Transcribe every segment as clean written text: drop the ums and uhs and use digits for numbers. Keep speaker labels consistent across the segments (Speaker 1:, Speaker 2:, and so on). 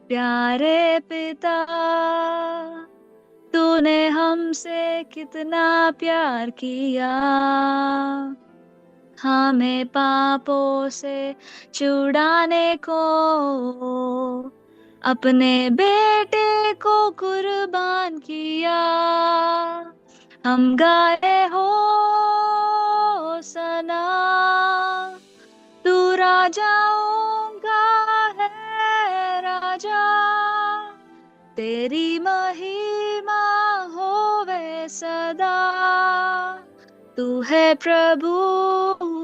Speaker 1: प्यारे पिता, तूने हमसे कितना प्यार किया, हमें पापों से छुड़ाने को अपने बेटे को कुर्बान किया। हम गाए हो सना, तू राजाओं का है राजा, तेरी महिमा होवे सदा। तू है प्रभु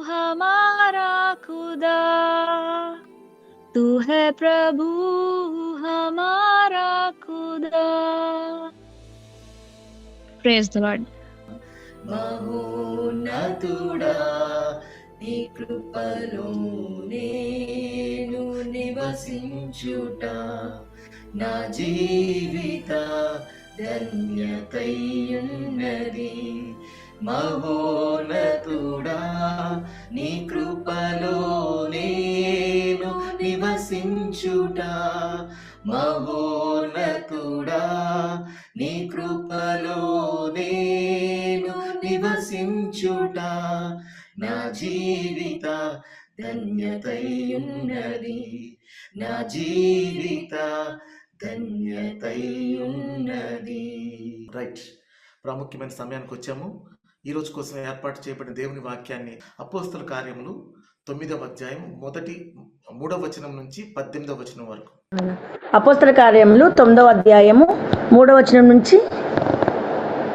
Speaker 1: हमारा खुदा, तू है प्रभु हमारा खुदा। Praise the Lord.
Speaker 2: మహోన్నతుడా నీ కృపలో నేను నివసించుట నా జీవిత ధన్యతయున్నది. మహోన్నతుడా నీ కృపలో నేను నివసించుట, మహోన్నతుడా నీ కృపలో నేను నివసించుట నా జీవిత ధన్యతయున్నది, నా జీవిత ధన్యతయున్నది.
Speaker 3: రైట్, ప్రాముఖ్యమైన సమయానికి వచ్చాము. ఈ రోజు కోసం ఏర్పాటు చేయబడిన దేవుని వాక్యాన్ని అపోస్తల కార్యములు 9వ అధ్యాయం 3వ వచనం నుంచి 18వ వచనం వరకు.
Speaker 4: అపోస్తల కార్యములు 9వ అధ్యాయము 3వ వచనం నుంచి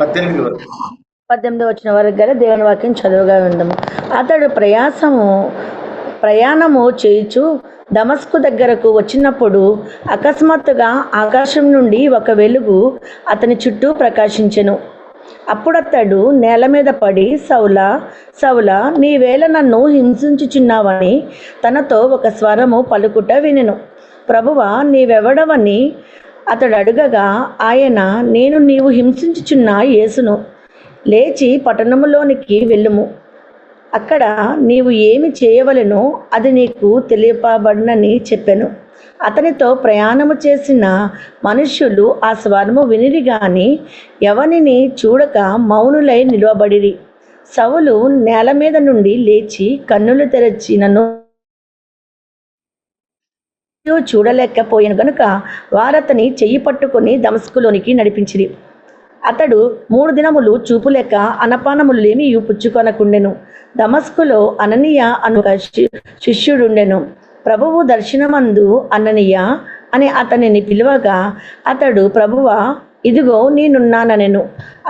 Speaker 4: 18వ వచనం వరకు గల దేవుని వాక్యం చదువుగా ఉందము. అతడు ప్రయాణము చేయుచు దమస్కు దగ్గరకు వచ్చినప్పుడు అకస్మాత్తుగా ఆకాశం నుండి ఒక వెలుగు అతని చుట్టూ ప్రకాశించెను. అప్పుడతడు నేల మీద పడి, సౌలా సౌలా, నీవేళ నన్ను హింసించుచున్నావని తనతో ఒక స్వరము పలుకుట వినెను. ప్రభువా, నీవెవడవని అతడు అడుగగా ఆయన, నేను నీవు హింసించుచున్న యేసును, లేచి పట్టణములోనికి వెళ్ళుము, అక్కడ నీవు ఏమి చేయవలెనో అది నీకు తెలియపబడినని చెప్పెను. అతనితో ప్రయాణము చేసిన మనుష్యులు ఆ స్వరము వినిరి గాని ఎవనిని చూడక మౌనులై నిలవబడిరి. సౌలు నేల మీద నుండి లేచి కన్నులు తెరచి నన్ను చూడలేకపోయాను గనుక వారతని చెయ్యి పట్టుకొని దమస్కులోనికి నడిపించిరి. అతడు 3 దినములు చూపులేక అనపానములు లేమి పుచ్చుకొనకుండెను. దమస్కులో అననీయ అను శిష్యుడుండెను. ప్రభువు దర్శనమందు అననీయ అని అతనిని పిలువగా అతడు, ప్రభువా, ఇదిగో నేనున్నానెను.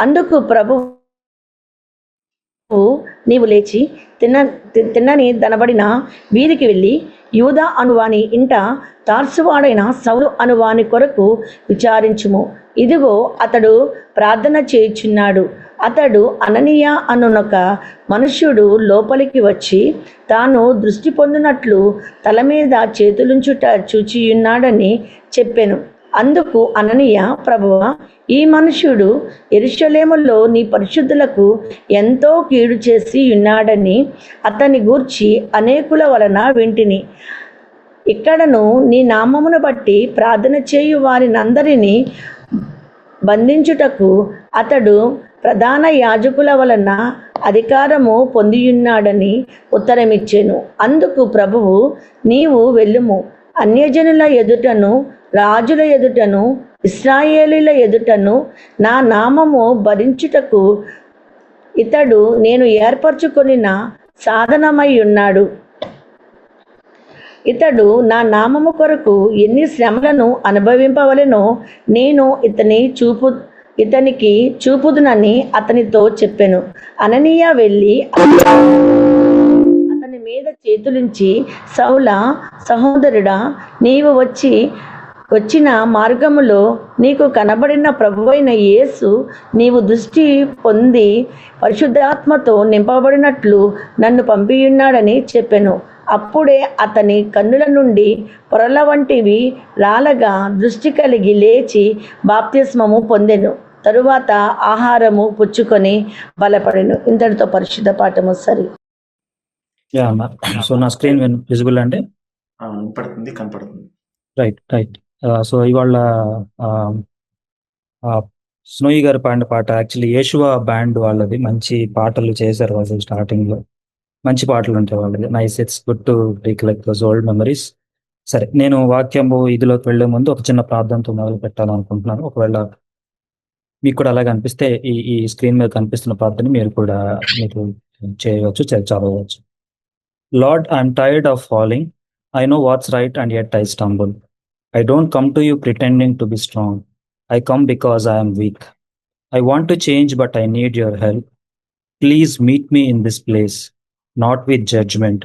Speaker 4: అందుకు ప్రభువు, నీవు లేచి తిన్నని దనబడిన వీరికి వెళ్ళి యూదా అనువాని ఇంట తార్సువాడైన సౌలు అనువాని కొరకు విచారించుము. ఇదిగో అతడు ప్రార్థన చేయుచున్నాడు. అతడు అననీయ అనునొక మనుష్యుడు లోపలికి వచ్చి తాను దృష్టి పొందినట్లు తల మీద చేతులుంచుట చూచియున్నాడని చెప్పెను. అందుకు అననీయ, ప్రభువా, ఈ మనుష్యుడు యెరూషలేములో నీ పరిశుద్ధులకు ఎంతో కీడు చేసి ఉన్నాడని అతని గూర్చి అనేకుల వలన వింటిని. ఇక్కడను నీ నామమును బట్టి ప్రార్థన చేయు వారినందరినీ బంధించుటకు అతడు ప్రధాన యాజకుల వలన అధికారము పొందియున్నాడని ఉత్తరమిచ్చెను. అందుకు ప్రభువు, నీవు వెళ్ళుము, అన్యజనుల ఎదుటను రాజుల ఎదుటను ఇశ్రాయేలీల ఎదుటను నా నామము భరించుటకు ఇతడు నేను ఏర్పరచుకొనిన సాధనమై ఉన్నాడు. ఇతడు నా నామము కొరకు ఎన్ని శ్రమలను అనుభవింపవలెనో నేను ఇతనికి చూపుదునని అతనితో చెప్పెను. అననీయ వెళ్ళి అతని మీద చేతులుంచి, సౌలా, సహోదరుడా, నీవు వచ్చిన మార్గములో నీకు కనబడిన ప్రభువైన యేసు నీవు దృష్టి పొంది పరిశుద్ధాత్మతో నింపబడినట్లు నన్ను పంపియున్నాడని చెప్పెను. అప్పుడే అతని కన్నుల నుండి పొరల వంటివి రాలగా దృష్టి కలిగి లేచి బాప్తిస్మము పొందెను. తరువాత ఆహారము పుచ్చుకొని బలపడెను. ఇంతటితో పరిశుద్ధ పాఠము సరి.
Speaker 5: సో నా స్క్రీన్ విజిబుల్ అండి?
Speaker 3: కనపడుతుంది.
Speaker 5: రైట్. సో ఇవాళ ఆ, ఆ, స్నోయి గారు పాడిన పాట యాక్చువల్లీ యేషువా బ్యాండ్ వాళ్ళది. మంచి పాటలు చేశారు అసలు స్టార్టింగ్ లో. మంచి పాటలు ఉంటాయి వాళ్ళది. Nice, it's good to recollect those old memories. సరే, నేను వాక్యము ఇదిలోకి వెళ్లే ముందు ఒక చిన్న ప్రార్థనతో మొదలు పెట్టాలనుకుంటున్నాను. ఒకవేళ మీకు కూడా అలాగే అనిపిస్తే ఈ ఈ స్క్రీన్ మీద కనిపిస్తున్న ప్రార్థన మీరు చేయవచ్చు, చదవచ్చు. Lord, I'm tired of falling. I know what's right and yet I stumble. I don't come to you pretending to be strong. I come because I am weak. I want to change, but I need your help. Please meet me in this place, not with judgment,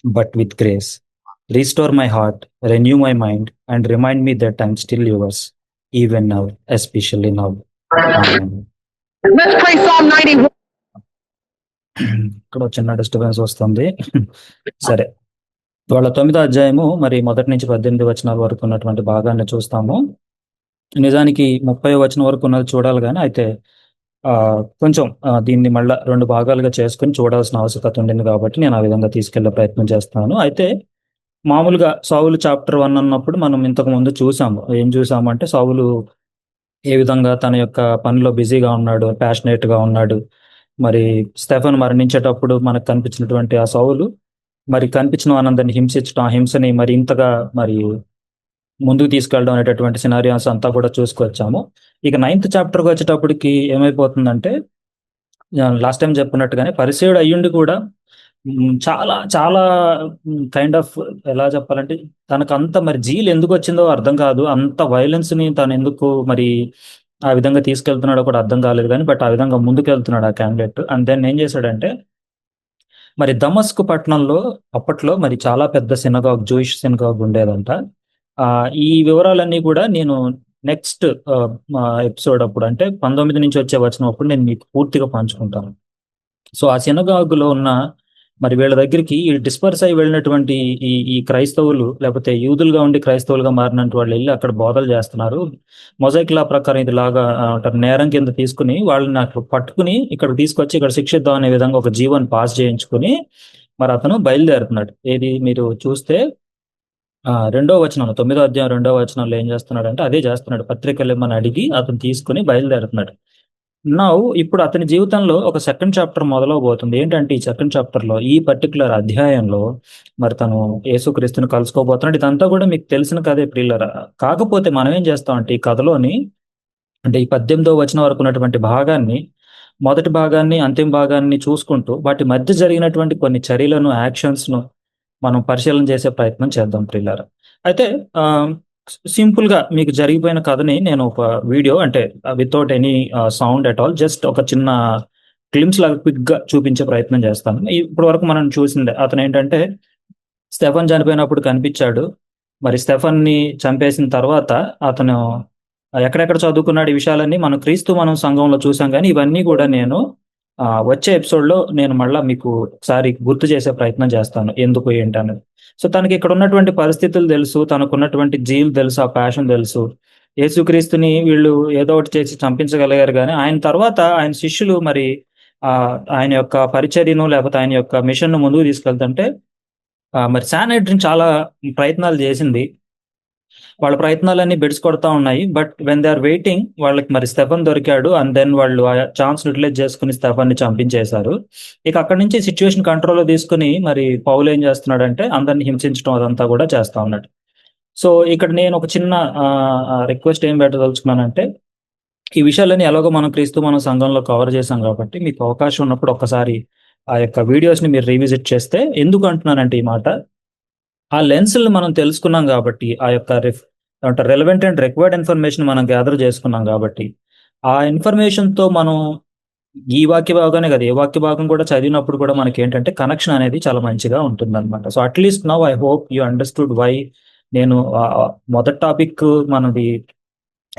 Speaker 5: but with grace. Restore my heart, renew my mind, and remind me that I'm still yours, even now, especially now. Amen.
Speaker 6: Let's play Psalm 91.
Speaker 5: ఇక్కడ ఒక చిన్న disturbance వస్తుంది. సరే, వాళ్ళ 9వ అధ్యాయము మరి 1 నుంచి 18 వచనాల వరకు ఉన్నటువంటి భాగాన్ని చూస్తాము. నిజానికి 30వ వచనం వరకు ఉన్నది చూడాలి, కానీ అయితే కొంచెం దీన్ని మళ్ళీ 2 భాగాలుగా చేసుకుని చూడాల్సిన ఆవశ్యకత ఉండింది కాబట్టి నేను ఆ విధంగా తీసుకెళ్లే ప్రయత్నం చేస్తాను. అయితే మామూలుగా సౌలు చాప్టర్ 1 అన్నప్పుడు మనం ఇంతకు ముందు చూసాము. ఏం చూసామంటే సౌలు ఏ విధంగా తన యొక్క పనిలో బిజీగా ఉన్నాడు, ప్యాషనేట్ గా ఉన్నాడు. మరి స్టెఫెన్ మరణించేటప్పుడు మనకు కనిపించినటువంటి ఆ సౌలు మరి కనిపించిన వారందరిని హింసించడం, ఆ హింసని మరి ఇంతగా మరి ముందుకు తీసుకెళ్ళడం అనేటటువంటి సినారియాస్ అంతా కూడా చూసుకొచ్చాము. ఇక 9th చాప్టర్కి వచ్చేటప్పటికి ఏమైపోతుందంటే, లాస్ట్ టైం చెప్పినట్టుగానే పరిచయుడు అయ్యుండి కూడా చాలా చాలా కైండ్ ఆఫ్ ఎలా చెప్పాలంటే తనకు అంత మరి జీల్ ఎందుకు వచ్చిందో అర్థం కాదు. అంత వైలెన్స్ ని తను ఎందుకు మరి ఆ విధంగా తీసుకెళ్తున్నాడో కూడా అర్థం కాలేదు, కానీ బట్ ఆ విధంగా ముందుకు వెళ్తున్నాడు ఆ క్యాండిడేట్. అండ్ దెన్ ఏం చేశాడంటే, మరి దమస్కు పట్టణంలో అప్పట్లో మరి చాలా పెద్ద సినగాగ్, జూయిష్ సినగాగ్ ఉండేదంట. ఈ వివరాలన్నీ కూడా నేను నెక్స్ట్ ఎపిసోడ్ అప్పుడు, అంటే 19 నుంచి వచ్చే వచనం నేను మీకు పూర్తిగా పంచుకుంటాను. సో ఆ సినగాగులో ఉన్న మరి వీళ్ళ దగ్గరికి ఈ డిస్పర్స్ అయి వెళ్ళినటువంటి ఈ క్రైస్తవులు, లేకపోతే యూదులుగా ఉండి క్రైస్తవులుగా మారినట్టు వాళ్ళు వెళ్ళి అక్కడ బోధలు చేస్తున్నారు. మొజైక్ లా ప్రకారం ఇది లాగా నేరం కింద తీసుకుని వాళ్ళని అక్కడ పట్టుకుని ఇక్కడ తీసుకొచ్చి ఇక్కడ శిక్షిద్దాం అనే విధంగా ఒక జీవన్ పాస్ చేయించుకుని మరి అతను బయలుదేరుతున్నాడు. ఏది మీరు చూస్తే 2వ వచనంలో, 9వ అధ్యాయం 2వ వచనంలో ఏం చేస్తున్నాడు అంటే అదే చేస్తున్నాడు. పత్రికలు ఏమని అడిగి అతను తీసుకుని బయలుదేరుతున్నాడు. ఇప్పుడు అతని జీవితంలో ఒక సెకండ్ చాప్టర్ మొదలవబోతుంది. ఏంటంటే ఈ సెకండ్ చాప్టర్ లో, ఈ పర్టికులర్ అధ్యాయంలో మరి తను యేసుక్రీస్తుని కలుసుకోబోతున్నాడు. ఇదంతా కూడా మీకు తెలిసిన కథే ప్రియులరా. కాకపోతే మనం ఏం చేస్తామంటే ఈ కథలోని, అంటే ఈ 18వ వచనం వరకు ఉన్నటువంటి భాగాన్ని, మొదటి భాగాన్ని, అంతిమ భాగాన్ని చూసుకుంటూ వాటి మధ్య జరిగినటువంటి కొన్ని చర్యలను, యాక్షన్స్ ను మనం పరిశీలన చేసే ప్రయత్నం చేద్దాం ప్రియులారా. అయితే సింపుల్ గా మీకు జరిగిపోయిన కథని నేను ఒక వీడియో, అంటే without any sound at all, just ఒక చిన్న క్లిమ్స్ లాగా క్విక్ గా చూపించే ప్రయత్నం చేస్తాను. ఇప్పటి వరకు మనం చూసిందే, అతను ఏంటంటే స్టెఫన్ చనిపోయినప్పుడు కనిపించాడు. మరి స్టెఫన్ ని చంపేసిన తర్వాత అతను ఎక్కడెక్కడ చదువుకున్నాడు, ఈ విషయాలన్నీ మనం సంఘంలో చూసాం. కానీ ఇవన్నీ కూడా నేను వచ్చే ఎపిసోడ్ లో నేను మళ్ళీ మీకు ఒకసారి గుర్తు చేసే ప్రయత్నం చేస్తాను, ఎందుకు ఏంటి అనేది. సో తనకి ఇక్కడ ఉన్నటువంటి పరిస్థితులు తెలుసు, తనకున్నటువంటి జీల్ తెలుసు, ఆ ప్యాషన్ తెలుసు. యేసుక్రీస్తుని వీళ్ళు ఏదో ఒకటి చేసి చంపించగలిగారు, కానీ ఆయన తర్వాత ఆయన శిష్యులు మరి ఆయన యొక్క పరిచర్యను, లేకపోతే ఆయన యొక్క మిషన్ ను ముందుకు తీసుకెళ్తుంటే మరి శానిటరీని చాలా ప్రయత్నాలు చేసింది. వాళ్ళ ప్రయత్నాలన్నీ బెడ్స్ కొడతా ఉన్నాయి. But when they are waiting, వాళ్ళకి మరి స్టెఫన్ దొరికాడు. అండ్ దెన్ వాళ్ళు ఆ ఛాన్స్ యూటిలైజ్ చేసుకుని స్టెఫన్ ని చంపించేశారు. ఇక అక్కడి నుంచి సిచ్యువేషన్ కంట్రోల్లో తీసుకుని మరి పౌలు ఏం చేస్తున్నాడంటే అందరిని హింసించడం అదంతా కూడా చేస్తా ఉన్నాడు. సో ఇక్కడ నేను ఒక చిన్న రిక్వెస్ట్ ఏం పెట్టదలుచుకున్నానంటే, ఈ విషయాలన్నీ ఎలాగో మనం సంఘంలో కవర్ చేశాం కాబట్టి మీకు అవకాశం ఉన్నప్పుడు ఒక్కసారి ఆ యొక్క వీడియోస్ ని మీరు రీవిజిట్ చేస్తే, ఎందుకు అంటున్నానంటే ఈ మాట, ఆ లెన్స్ని మనం తెలుసుకున్నాం కాబట్టి, ఆ యొక్క రెలవెంట్ అండ్ రిక్వైర్డ్ ఇన్ఫర్మేషన్ మనం గ్యాదర్ చేసుకున్నాం కాబట్టి, ఆ ఇన్ఫర్మేషన్ తో మనం ఈ వాక్య భాగానే కదా ఏ వాక్య భాగం కూడా చదివినప్పుడు కూడా మనకి ఏంటంటే కనెక్షన్ అనేది చాలా మంచిగా ఉంటుంది అనమాట. So at least now I hope you understood why నేను మొదటి టాపిక్ మనది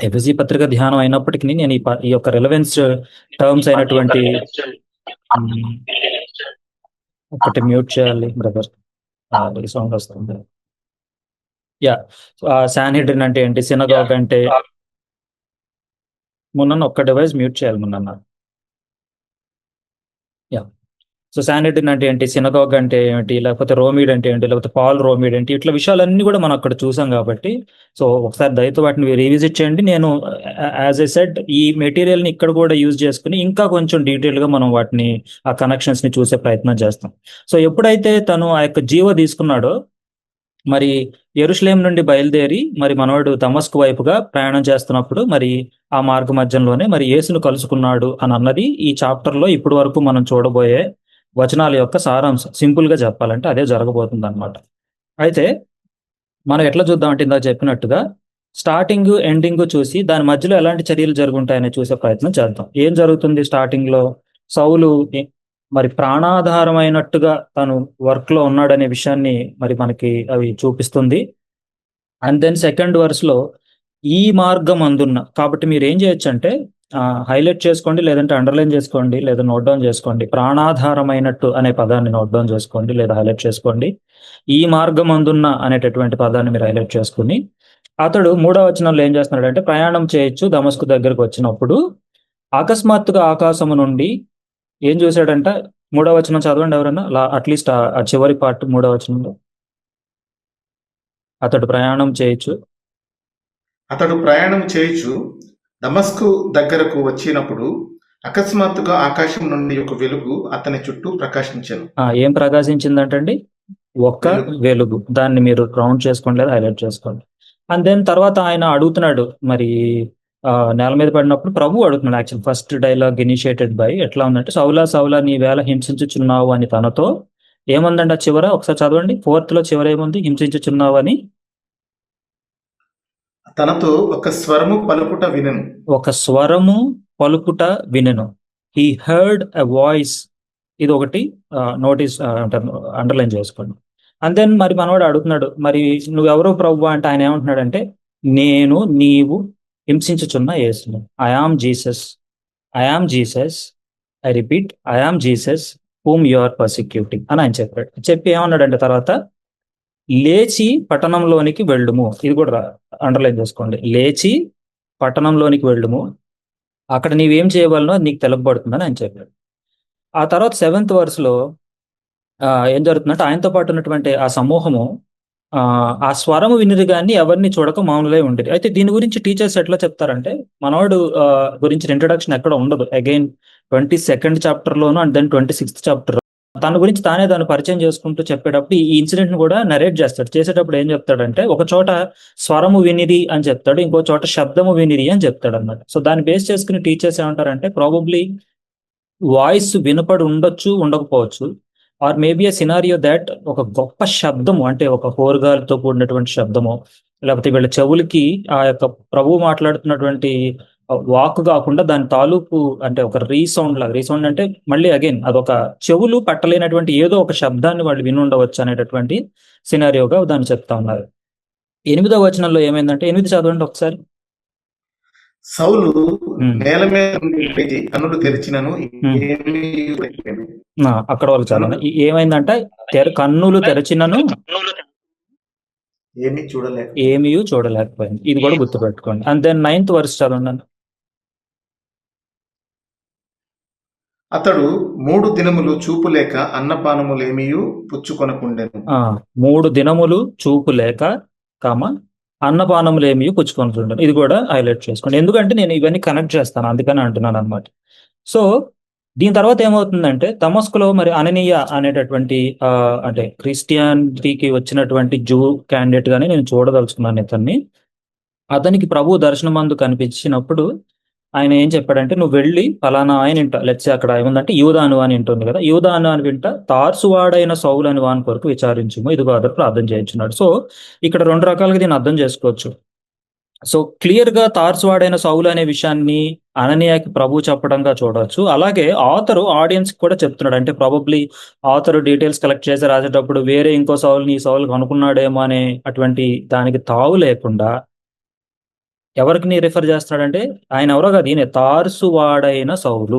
Speaker 5: ఎఫెసీ పత్రిక ధ్యానం అయినప్పటికీ నేను ఈ యొక్క రిలవెన్స్ టర్మ్స్ అయినటువంటి ఒకటి మ్యూట్ చేయాలి బ్రదర్, సౌండ్ వస్తుంది. యా, శానిటరీన్ అంటే ఏంటి, సినగాగ్ అంటే, మొన్న ఒక్క డివైస్ మ్యూట్ చేయాలి మొన్న. యా, సో శానిటిన్ అంటే ఏంటి, సినగాగ్ అంటే ఏంటి, లేకపోతే రోమిడ్ అంటే ఏంటి, లేకపోతే పాల్ రోమిడ్ ఏంటి, ఇట్లా విషయాలన్నీ కూడా మనం అక్కడ చూసాం కాబట్టి సో ఒకసారి దయతో వాటిని రీవిజిట్ చేయండి. నేను యాజ్ ఎ సెడ్ ఈ మెటీరియల్ని ఇక్కడ కూడా యూజ్ చేసుకుని ఇంకా కొంచెం డీటెయిల్గా మనం వాటిని ఆ కనెక్షన్స్ని చూసే ప్రయత్నం చేస్తాం. సో ఎప్పుడైతే తను ఆ యొక్క జీవో తీసుకున్నాడో మరి యెరూషలేం నుండి బయలుదేరి మరి మనవాడు దమస్కు వైపుగా ప్రయాణం చేస్తున్నప్పుడు మరి ఆ మార్గ మధ్యంలోనే మరి యేసును కలుసుకున్నాడు అని అన్నది ఈ చాప్టర్లో ఇప్పటి వరకు మనం చూడబోయే వచనాల యొక్క సారాంశం. సింపుల్ గా చెప్పాలంటే అదే జరగబోతుంది అనమాట. అయితే మనం ఎట్లా చూద్దామంటే ఇందాక చెప్పినట్టుగా స్టార్టింగ్ ఎండింగ్ చూసి దాని మధ్యలో ఎలాంటి చర్యలు జరుగుంటాయని చూసే ప్రయత్నం చేద్దాం. ఏం జరుగుతుంది స్టార్టింగ్ లో? సౌలు మరి ప్రాణాధారమైనట్టుగా తను వర్క్ లో ఉన్నాడనే విషయాన్ని మరి మనకి అవి చూపిస్తుంది. అండ్ దెన్ సెకండ్ వర్స్ లో ఈ మార్గం అందున్న, కాబట్టి మీరు ఏం చేయొచ్చు అంటే హైలైట్ చేసుకోండి, లేదంటే అండర్లైన్ చేసుకోండి, లేదా నోట్ డౌన్ చేసుకోండి. ప్రాణాధారమైనట్టు అనే పదాన్ని నోట్ డౌన్ చేసుకోండి లేదా హైలైట్ చేసుకోండి. ఈ మార్గం అందున్న అనేటటువంటి పదాన్ని మీరు హైలైట్ చేసుకుని అతడు 3వ వచనంలో ఏం చేస్తున్నాడు అంటే ప్రయాణం చేయొచ్చు దమస్కు దగ్గరకు వచ్చినప్పుడు అకస్మాత్తుగా ఆకాశము నుండి ఏం చూశాడంట? 3వ వచనం చదవండి ఎవరన్నా, అట్లీస్ట్ ఆ చివరి పార్ట్ 3వ వచనంలో. అతడు ప్రయాణం చేయొచ్చు
Speaker 3: దమస్కు దగ్గరకు వచ్చినప్పుడు అకస్మాత్తుగా ఆకాశం నుండి ఒక వెలుగు అతని చుట్టూ ప్రకాశించెను.
Speaker 5: ఏం ప్రకాశించిందంటండి? ఒక్క వెలుగు. దాన్ని మీరు రౌండ్ చేసుకోండి లేదా హైలైట్ చేసుకోండి. అండ్ దెన్ తర్వాత ఆయన అడుగుతున్నాడు మరి నేల మీద పడినప్పుడు ప్రభు అడుగుతున్నాడు. Actual first dialogue initiated by ఎట్లా ఉందంటే, సౌలా సౌలా నీ వేళ హింసించుచున్నావు అని తనతో ఏముందండి? ఆ చివర ఒకసారి చదవండి. 4th లో చివర ఏముంది? హింసించుచున్నావు అని
Speaker 3: తనతో ఒక స్వరము పలుకుట వినెను.
Speaker 5: ఒక స్వరము పలుకుట వినెను. He heard a voice. ఇది ఒకటి నోటీస్ అండర్లైన్ చేసుకోండి. అండ్ దెన్ మరి మనవాడు అడుగుతున్నాడు, మరి నువ్వెవరో ప్రభు అంటే ఆయన ఏమంటున్నాడంటే, నేను నీవు హింసించుచున్న యేసును. I am Jesus, I am Jesus, I repeat, I am Jesus whom you are persecuting అని ఆయన చెప్పాడు. చెప్పి ఏమన్నాడంటే తర్వాత, లేచి పట్టణంలోనికి వెళ్ళుము. ఇది కూడా అండర్లైన్ చేసుకోండి. లేచి పట్టణంలోనికి వెళ్ళుము, అక్కడ నీవేం చేయవలనో నీకు తెలపబడుతుందని ఆయన చెప్పాడు. ఆ తర్వాత 7th వర్స్లో ఏం జరుగుతుందంటే ఆయనతో పాటు ఉన్నటువంటి ఆ సమూహము ఆ స్వరము వినిది కానీ ఎవరిని చూడక మౌనులై ఉండేది. అయితే దీని గురించి టీచర్స్ ఎట్లా చెప్తారంటే, మనవాడు గురించి ఇంట్రొడక్షన్ ఎక్కడ ఉండదు. అగైన్ 22nd చాప్టర్లోను అండ్ దెన్ 26th చాప్టర్ తన గురించి తానే దాన్ని పరిచయం చేసుకుంటూ చెప్పేటప్పుడు ఈ ఇన్సిడెంట్ కూడా నరేట్ చేస్తాడు. చేసేటప్పుడు ఏం చెప్తాడంటే, ఒక చోట స్వరము వినిది అని చెప్తాడు, ఇంకో చోట శబ్దము వినిది అని చెప్తాడు అన్నమాట. సో దాన్ని బేస్ చేసుకుని టీచర్స్ ఏమంటారంటే, ప్రాబబ్లీ వాయిస్ వినపడి ఉండొచ్చు, ఉండకపోవచ్చు, or maybe a scenario that ఒక గొప్ప శబ్దము అంటే ఒక హోర్గాలతో కూడినటువంటి శబ్దము, లేకపోతే వీళ్ళ చెవులకి ఆ యొక్క ప్రభువు మాట్లాడుతున్నటువంటి వాక్ కాకుండా దాని తాలూకు అంటే ఒక రీసౌండ్ లాగా. రీసౌండ్ అంటే మళ్ళీ అగైన్ అదొక చెవులు పట్టలేనటువంటి ఏదో ఒక శబ్దాన్ని వాళ్ళు విని ఉండవచ్చు అనేటటువంటి సినారియోగా దాన్ని చెప్తా ఉన్నారు. 8వ వచనంలో ఏమైందంటే, 8 చదవండి ఒకసారి.
Speaker 3: సౌలు నేల మీద నుండి కన్నులు తెరిచినను
Speaker 5: అక్కడ వాళ్ళు చదవండి. ఏమైందంటే కన్నులు తెరచినను ఏమీ చూడలేకపోయింది. ఇది కూడా గుర్తుపెట్టుకోండి. అండ్ దెన్ 9th వర్స్ చదవండి.
Speaker 3: అతడు 3 దినములు చూపు లేక అన్నపానములేమీ పుచ్చుకొనకుండెను.
Speaker 5: 3 దినములు చూపు లేక అన్నపానములేమీ పుచ్చుకొనుకుంటాను. ఇది కూడా హైలైట్ చేసుకోండి, ఎందుకంటే నేను ఇవన్నీ కనెక్ట్ చేస్తాను, అందుకని అంటున్నాను అనమాట. సో దీని తర్వాత ఏమవుతుందంటే, దమస్కులో మరి అననీయ అనేటటువంటి అంటే క్రిస్టియానిటీకి వచ్చినటువంటి జూ క్యాండిడేట్ గానే నేను చూడదలుచుకున్నాను ఇతన్ని. అతనికి ప్రభు దర్శనమందు కనిపించినప్పుడు ఆయన ఏం చెప్పాడంటే, నువ్వు వెళ్ళి ఫలానా ఆయన ఇంట, లెట్స్ అక్కడ ఏముందంటే యూదాను అని ఉంటుంది కదా, యూదాను అని వింట తార్సువాడైన సౌలు అని వాని కొరకు విచారించుము, ఇదిగో అతడు ప్రార్థన చేయించున్నాడు. సో ఇక్కడ 2 రకాలుగా దీన్ని అర్థం చేసుకోవచ్చు. సో క్లియర్ గా తార్సువాడైన సౌలు అనే విషయాన్ని అననీయాకి ప్రభు చెప్పడంగా చూడవచ్చు. అలాగే ఆథరు ఆడియన్స్ కూడా చెప్తున్నాడు. అంటే ప్రాబబ్లీ ఆథరు డీటెయిల్స్ కలెక్ట్ చేసి రాసేటప్పుడు వేరే ఇంకో సౌలుని ఈ సౌలుకి అనుకున్నాడేమో అనే అటువంటి దానికి తావు లేకుండా ఎవరికి రిఫర్ చేస్తున్నాడంటే, ఆయన ఎవరో కాదు, ఈయన తార్సువాడైన సౌలు.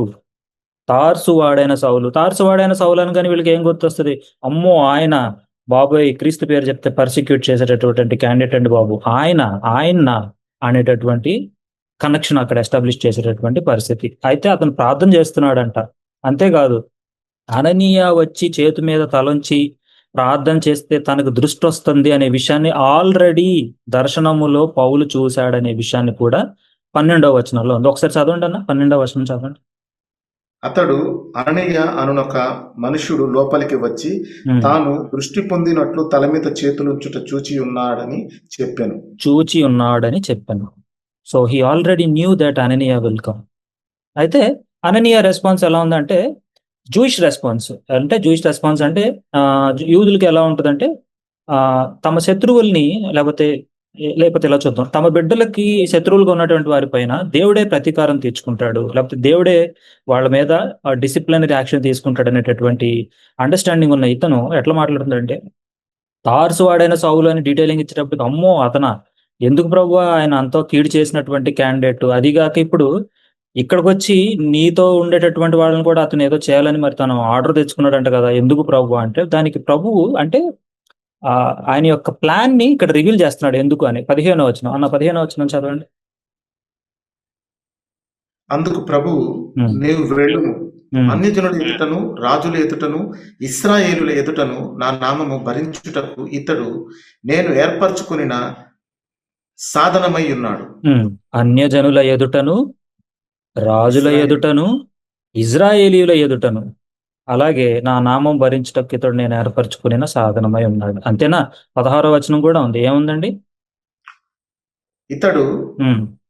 Speaker 5: తార్సువాడైన సౌలు అని కానీ వీళ్ళకి ఏం గుర్తొస్తుంది? అమ్మో ఆయన బాబోయ్ క్రీస్తు పేరు చెప్తే పర్సిక్యూట్ చేసేటటువంటి క్యాండిడేట్ అండి బాబు, ఆయన అనేటటువంటి కనెక్షన్ అక్కడ ఎస్టాబ్లిష్ చేసేటటువంటి పరిస్థితి. అయితే అతను ప్రార్థన చేస్తున్నాడంట. అంతేకాదు, అననీయ వచ్చి చేతి మీద తలంచి ప్రార్థన చేస్తే తనకు దృష్టి వస్తుంది అనే విషయాన్ని ఆల్రెడీ దర్శనములో పౌలు చూశాడనే విషయాన్ని కూడా 12వ వచనంలో ఉంది. ఒకసారి చదవండి అన్న, 12వ వచనం చదవండి.
Speaker 3: అతడు అననీయ అనునొక మనుష్యుడు లోపలికి వచ్చి తాను దృష్టి పొందినట్లు తల మీద చేతులుంచుట చూచి ఉన్నాడని చెప్పాను. So he already knew that Ananias will come. అయితే అననీయ రెస్పాన్స్ ఎలా ఉందంటే జూయిష్ రెస్పాన్స్. అంటే యూదులకి ఎలా ఉంటుందంటే తమ శత్రువుల్ని లేకపోతే ఇలా చూద్దాం, తమ బిడ్డలకి శత్రువులుగా ఉన్నటువంటి వారి పైన దేవుడే ప్రతీకారం తీర్చుకుంటాడు, లేకపోతే దేవుడే వాళ్ళ మీద డిసిప్లినరీ యాక్షన్ తీసుకుంటాడు అనేటటువంటి అండర్స్టాండింగ్ ఉన్న ఇతను ఎట్లా మాట్లాడుతుందంటే, తార్సు వాడైన సౌలు అని డీటెయిలింగ్ ఇచ్చేటప్పటికి అమ్మో అతన ఎందుకు ప్రభు ఆయన అంతా కీడు చేసినటువంటి క్యాండిడేట్, అదిగాక ఇప్పుడు ఇక్కడికి వచ్చి నీతో ఉండేటటువంటి వాళ్ళని కూడా అతను ఏదో చేయాలని మరి తను ఆర్డర్ తెచ్చుకున్నాడంట కదా, ఎందుకు ప్రభు అంటే దానికి ప్రభువు అంటే ఆయన యొక్క ప్లాన్ ని ఇక్కడ రివీల్ చేస్తున్నాడు ఎందుకు అని. 15వ వచనం అన్న, 15వ వచనం చదవండి. అందుకు ప్రభువు నీవు వెళ్ళుము, అన్యజనుల ఎదుటను రాజుల ఎదుటను ఇశ్రాయేలుల ఎదుటను నా నామము భరించుటకు ఇతడు నేను ఏర్పరచుకునిన సాధనమై ఉన్నాడు.
Speaker 5: అన్యజనుల ఎదుటను రాజుల ఎదుటను ఇజ్రాయేలీయుల ఎదుటను అలాగే నా నామం భరించుటకు ఇతడు నేను ఏర్పరచుకున్న సాధనమై ఉన్నాడు. అంతేనా? 16వ వచనం కూడా ఉంది, ఏముందండి?
Speaker 3: ఇతడు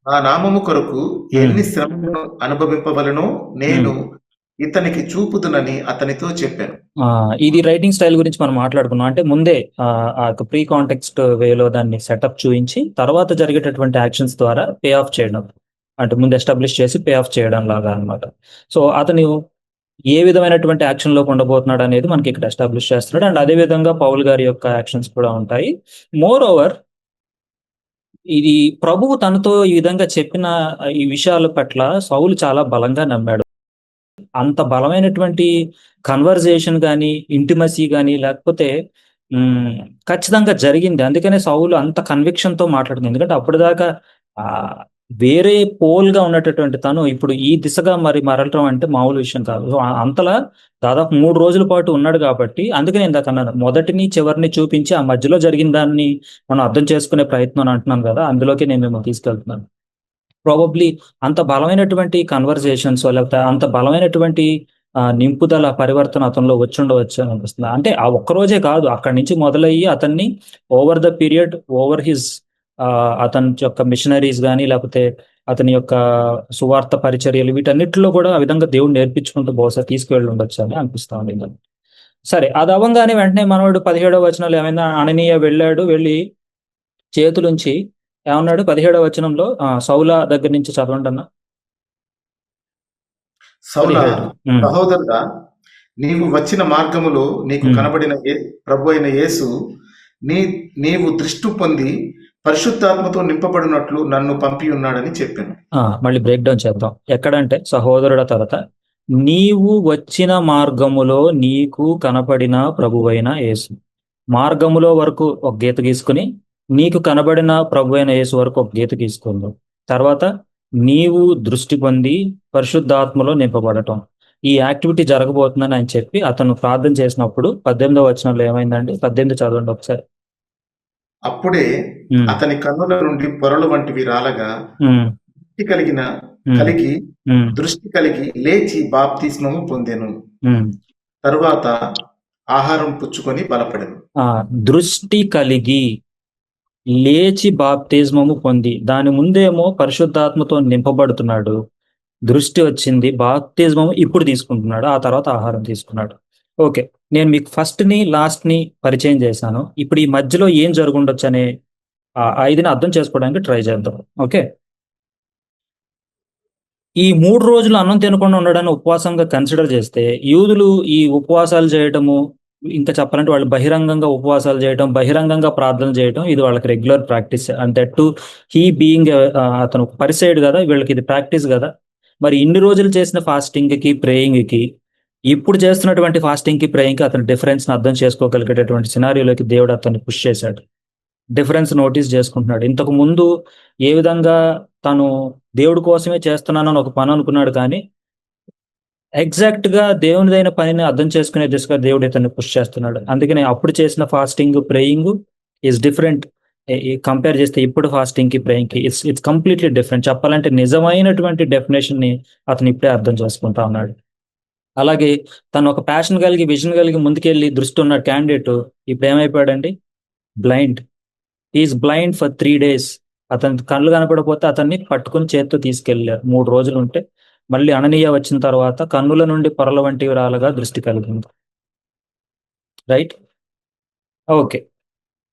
Speaker 3: నా నామము కొరకు ఎన్ని శ్రమలను అనుభవింపవలనో నేను ఇతనికి చూపుదునని అతనితో చెప్పాను.
Speaker 5: ఇది రైటింగ్ స్టైల్ గురించి మనం మాట్లాడుకున్నాం. అంటే ముందే ఆ ప్రీ కాంటెక్స్ట్ వేలో దాన్ని సెటప్ చూపించి తర్వాత జరిగేటటువంటి యాక్షన్స్ ద్వారా పే ఆఫ్ చేయడం, అంటే ముందు ఎస్టాబ్లిష్ చేసి పే ఆఫ్ చేయడం లాగా అనమాట. సో అతను ఏ విధమైనటువంటి యాక్షన్ లోకి ఉండబోతున్నాడు అనేది మనకి ఇక్కడ ఎస్టాబ్లిష్ చేస్తున్నాడు. అండ్ అదే విధంగా పౌల్ గారి యొక్క యాక్షన్స్ కూడా ఉంటాయి. మోర్ ఓవర్ ఇది ప్రభువు తనతో ఈ విధంగా చెప్పిన ఈ విషయాల పట్ల సౌలు చాలా బలంగా నమ్మాడు. అంత బలమైనటువంటి కన్వర్జేషన్ కానీ ఇంటిమసీ కానీ లేకపోతే ఖచ్చితంగా జరిగింది. అందుకనే సౌలు అంత కన్విక్షన్ తో మాట్లాడుతుంది. ఎందుకంటే అప్పటిదాకా వేరే పోల్ గా ఉన్నటువంటి తను ఇప్పుడు ఈ దిశగా మరి మరలటం అంటే మామూలు విషయం కాదు. అంతలా దాదాపు 3 రోజుల పాటు ఉన్నాడు కాబట్టి అందుకనే ఇందాక అన్నాను, మొదటిని చివరిని చూపించి ఆ మధ్యలో జరిగిన దాన్ని మనం అర్థం చేసుకునే ప్రయత్నం అంటున్నాను కదా, అందులోకి నేను మిమ్మల్ని తీసుకెళ్తున్నాను. ప్రాబబ్లీ అంత బలమైనటువంటి కన్వర్జేషన్స్ లేకపోతే అంత బలమైనటువంటి నింపుదల పరివర్తన అతనిలో వచ్చి ఉండవచ్చు అని అనిపిస్తుంది. అంటే ఆ ఒక్కరోజే కాదు, అక్కడి నుంచి మొదలయ్యి అతన్ని over the period over his అతని యొక్క మిషనరీస్ కానీ లేకపోతే అతని యొక్క సువార్త పరిచర్యలు వీటన్నిటిలో కూడా ఆ విధంగా దేవుడు నేర్పించుకుంటూ బహుశా తీసుకువెళ్ళి ఉండొచ్చు అని అనిపిస్తా ఉంది. సరే, అది అవ్వగానే వెంటనే మనవాడు 17వ వచనంలో ఏమైనా అననీయ వెళ్ళి చేతులుంచి ఏమన్నాడు? 17వ వచనంలో సౌల దగ్గర నుంచి చదవండి అన్న.
Speaker 3: సహోదరుడా, నీవు వచ్చిన మార్గములో నీకు కనబడిన ప్రభు అయిన యేసు నీవు దృష్టి పొంది పరిశుద్ధాత్మతో నింపబడినట్లు నన్ను పంపి ఉన్నాడని చెప్పాను.
Speaker 5: మళ్ళీ బ్రేక్ డౌన్ చేద్దాం. ఎక్కడంటే సహోదరుడ తర్వాత నీవు వచ్చిన మార్గములో నీకు కనపడిన ప్రభువైన యేసు, మార్గములో వరకు ఒక గీత గీసుకుని నీకు కనబడిన ప్రభువైన యేసు వరకు ఒక గీత గీసుకుందాం. తర్వాత నీవు దృష్టి పొంది పరిశుద్ధాత్మలో నింపబడటం, ఈ యాక్టివిటీ జరగబోతుందని ఆయన చెప్పి అతను ప్రార్థన చేసినప్పుడు 18వ వచనంలో ఏమైందండి? 18 చదవండి ఒకసారి.
Speaker 3: అప్పుడే అతని కన్నుల నుండి పొరలు వంటివి రాలగా దృష్టి కలిగి లేచి బాప్తిస్మము పొందెను. తరువాత ఆహారం పుచ్చుకొని బలపడెను.
Speaker 5: దృష్టి కలిగి లేచి బాప్తిస్మము పొంది, దాని ముందేమో పరిశుద్ధాత్మతో నింపబడుతున్నాడు, దృష్టి వచ్చింది, బాప్తిస్మము ఇప్పుడు తీసుకుంటున్నాడు, ఆ తర్వాత ఆహారం తీసుకున్నాడు. ఓకే, నేను మీకు ఫస్ట్ ని లాస్ట్ ని పరిచయం చేశాను. ఇప్పుడు ఈ మధ్యలో ఏం జరుగుండొచ్చు అనే ఐదుని అర్థం చేసుకోవడానికి ట్రై చేద్దాం. ఓకే, ఈ 3 రోజులు అన్నం తినకుండా ఉండడాన్ని ఉపవాసంగా కన్సిడర్ చేస్తే యూదులు ఈ ఉపవాసాలు చేయటము, ఇంకా చెప్పాలంటే వాళ్ళు బహిరంగంగా ఉపవాసాలు చేయటం, బహిరంగంగా ప్రార్థన చేయటం, ఇది వాళ్ళకి regular practice. And that to he being అతను పరిసైడ్ కదా, వీళ్ళకి ఇది ప్రాక్టీస్ కదా. మరి ఇన్ని రోజులు చేసిన ఫాస్టింగ్ కి ప్రేయింగ్ కి ఇప్పుడు చేస్తున్నటువంటి ఫాస్టింగ్ కి ప్రేయింగ్ కి అతను డిఫరెన్స్ అర్థం చేసుకోగలిగేటటువంటి సినారియోలోకి దేవుడు అతన్ని పుష్ చేశాడు. డిఫరెన్స్ నోటీస్ చేసుకుంటున్నాడు. ఇంతకు ముందు ఏ విధంగా తను దేవుడి కోసమే చేస్తున్నానని ఒక పని అనుకున్నాడు, కానీ ఎగ్జాక్ట్ గా దేవునిదైన పనిని అర్థం చేసుకునే దిశగా దేవుడు ఇతన్ని పుష్ చేస్తున్నాడు. అందుకని అప్పుడు చేసిన fasting praying is different. Compare చేస్తే ఇప్పుడు ఫాస్టింగ్ కి ప్రేయింగ్ కి ఇట్స్ కంప్లీట్లీ డిఫరెంట్. చెప్పాలంటే నిజమైనటువంటి డెఫినేషన్ ని అతను ఇప్పుడే అర్థం చేసుకుంటా ఉన్నాడు. అలాగే తను ఒక ప్యాషన్ కలిగి విజన్ కలిగి ముందుకెళ్ళి దృష్టి ఉన్న క్యాండిడేట్ ఇప్పుడు ఏమైపోయాడండి? Blind. Is blind for 3 days. అతని కళ్ళు కనపడకపోతే అతన్ని పట్టుకుని చేత్తో తీసుకెళ్ళారు. 3 రోజులు ఉంటే మళ్ళీ అననీయ వచ్చిన తర్వాత కన్నుల నుండి పొరల వంటివి రాలగా దృష్టి కలిగింది. Right, okay.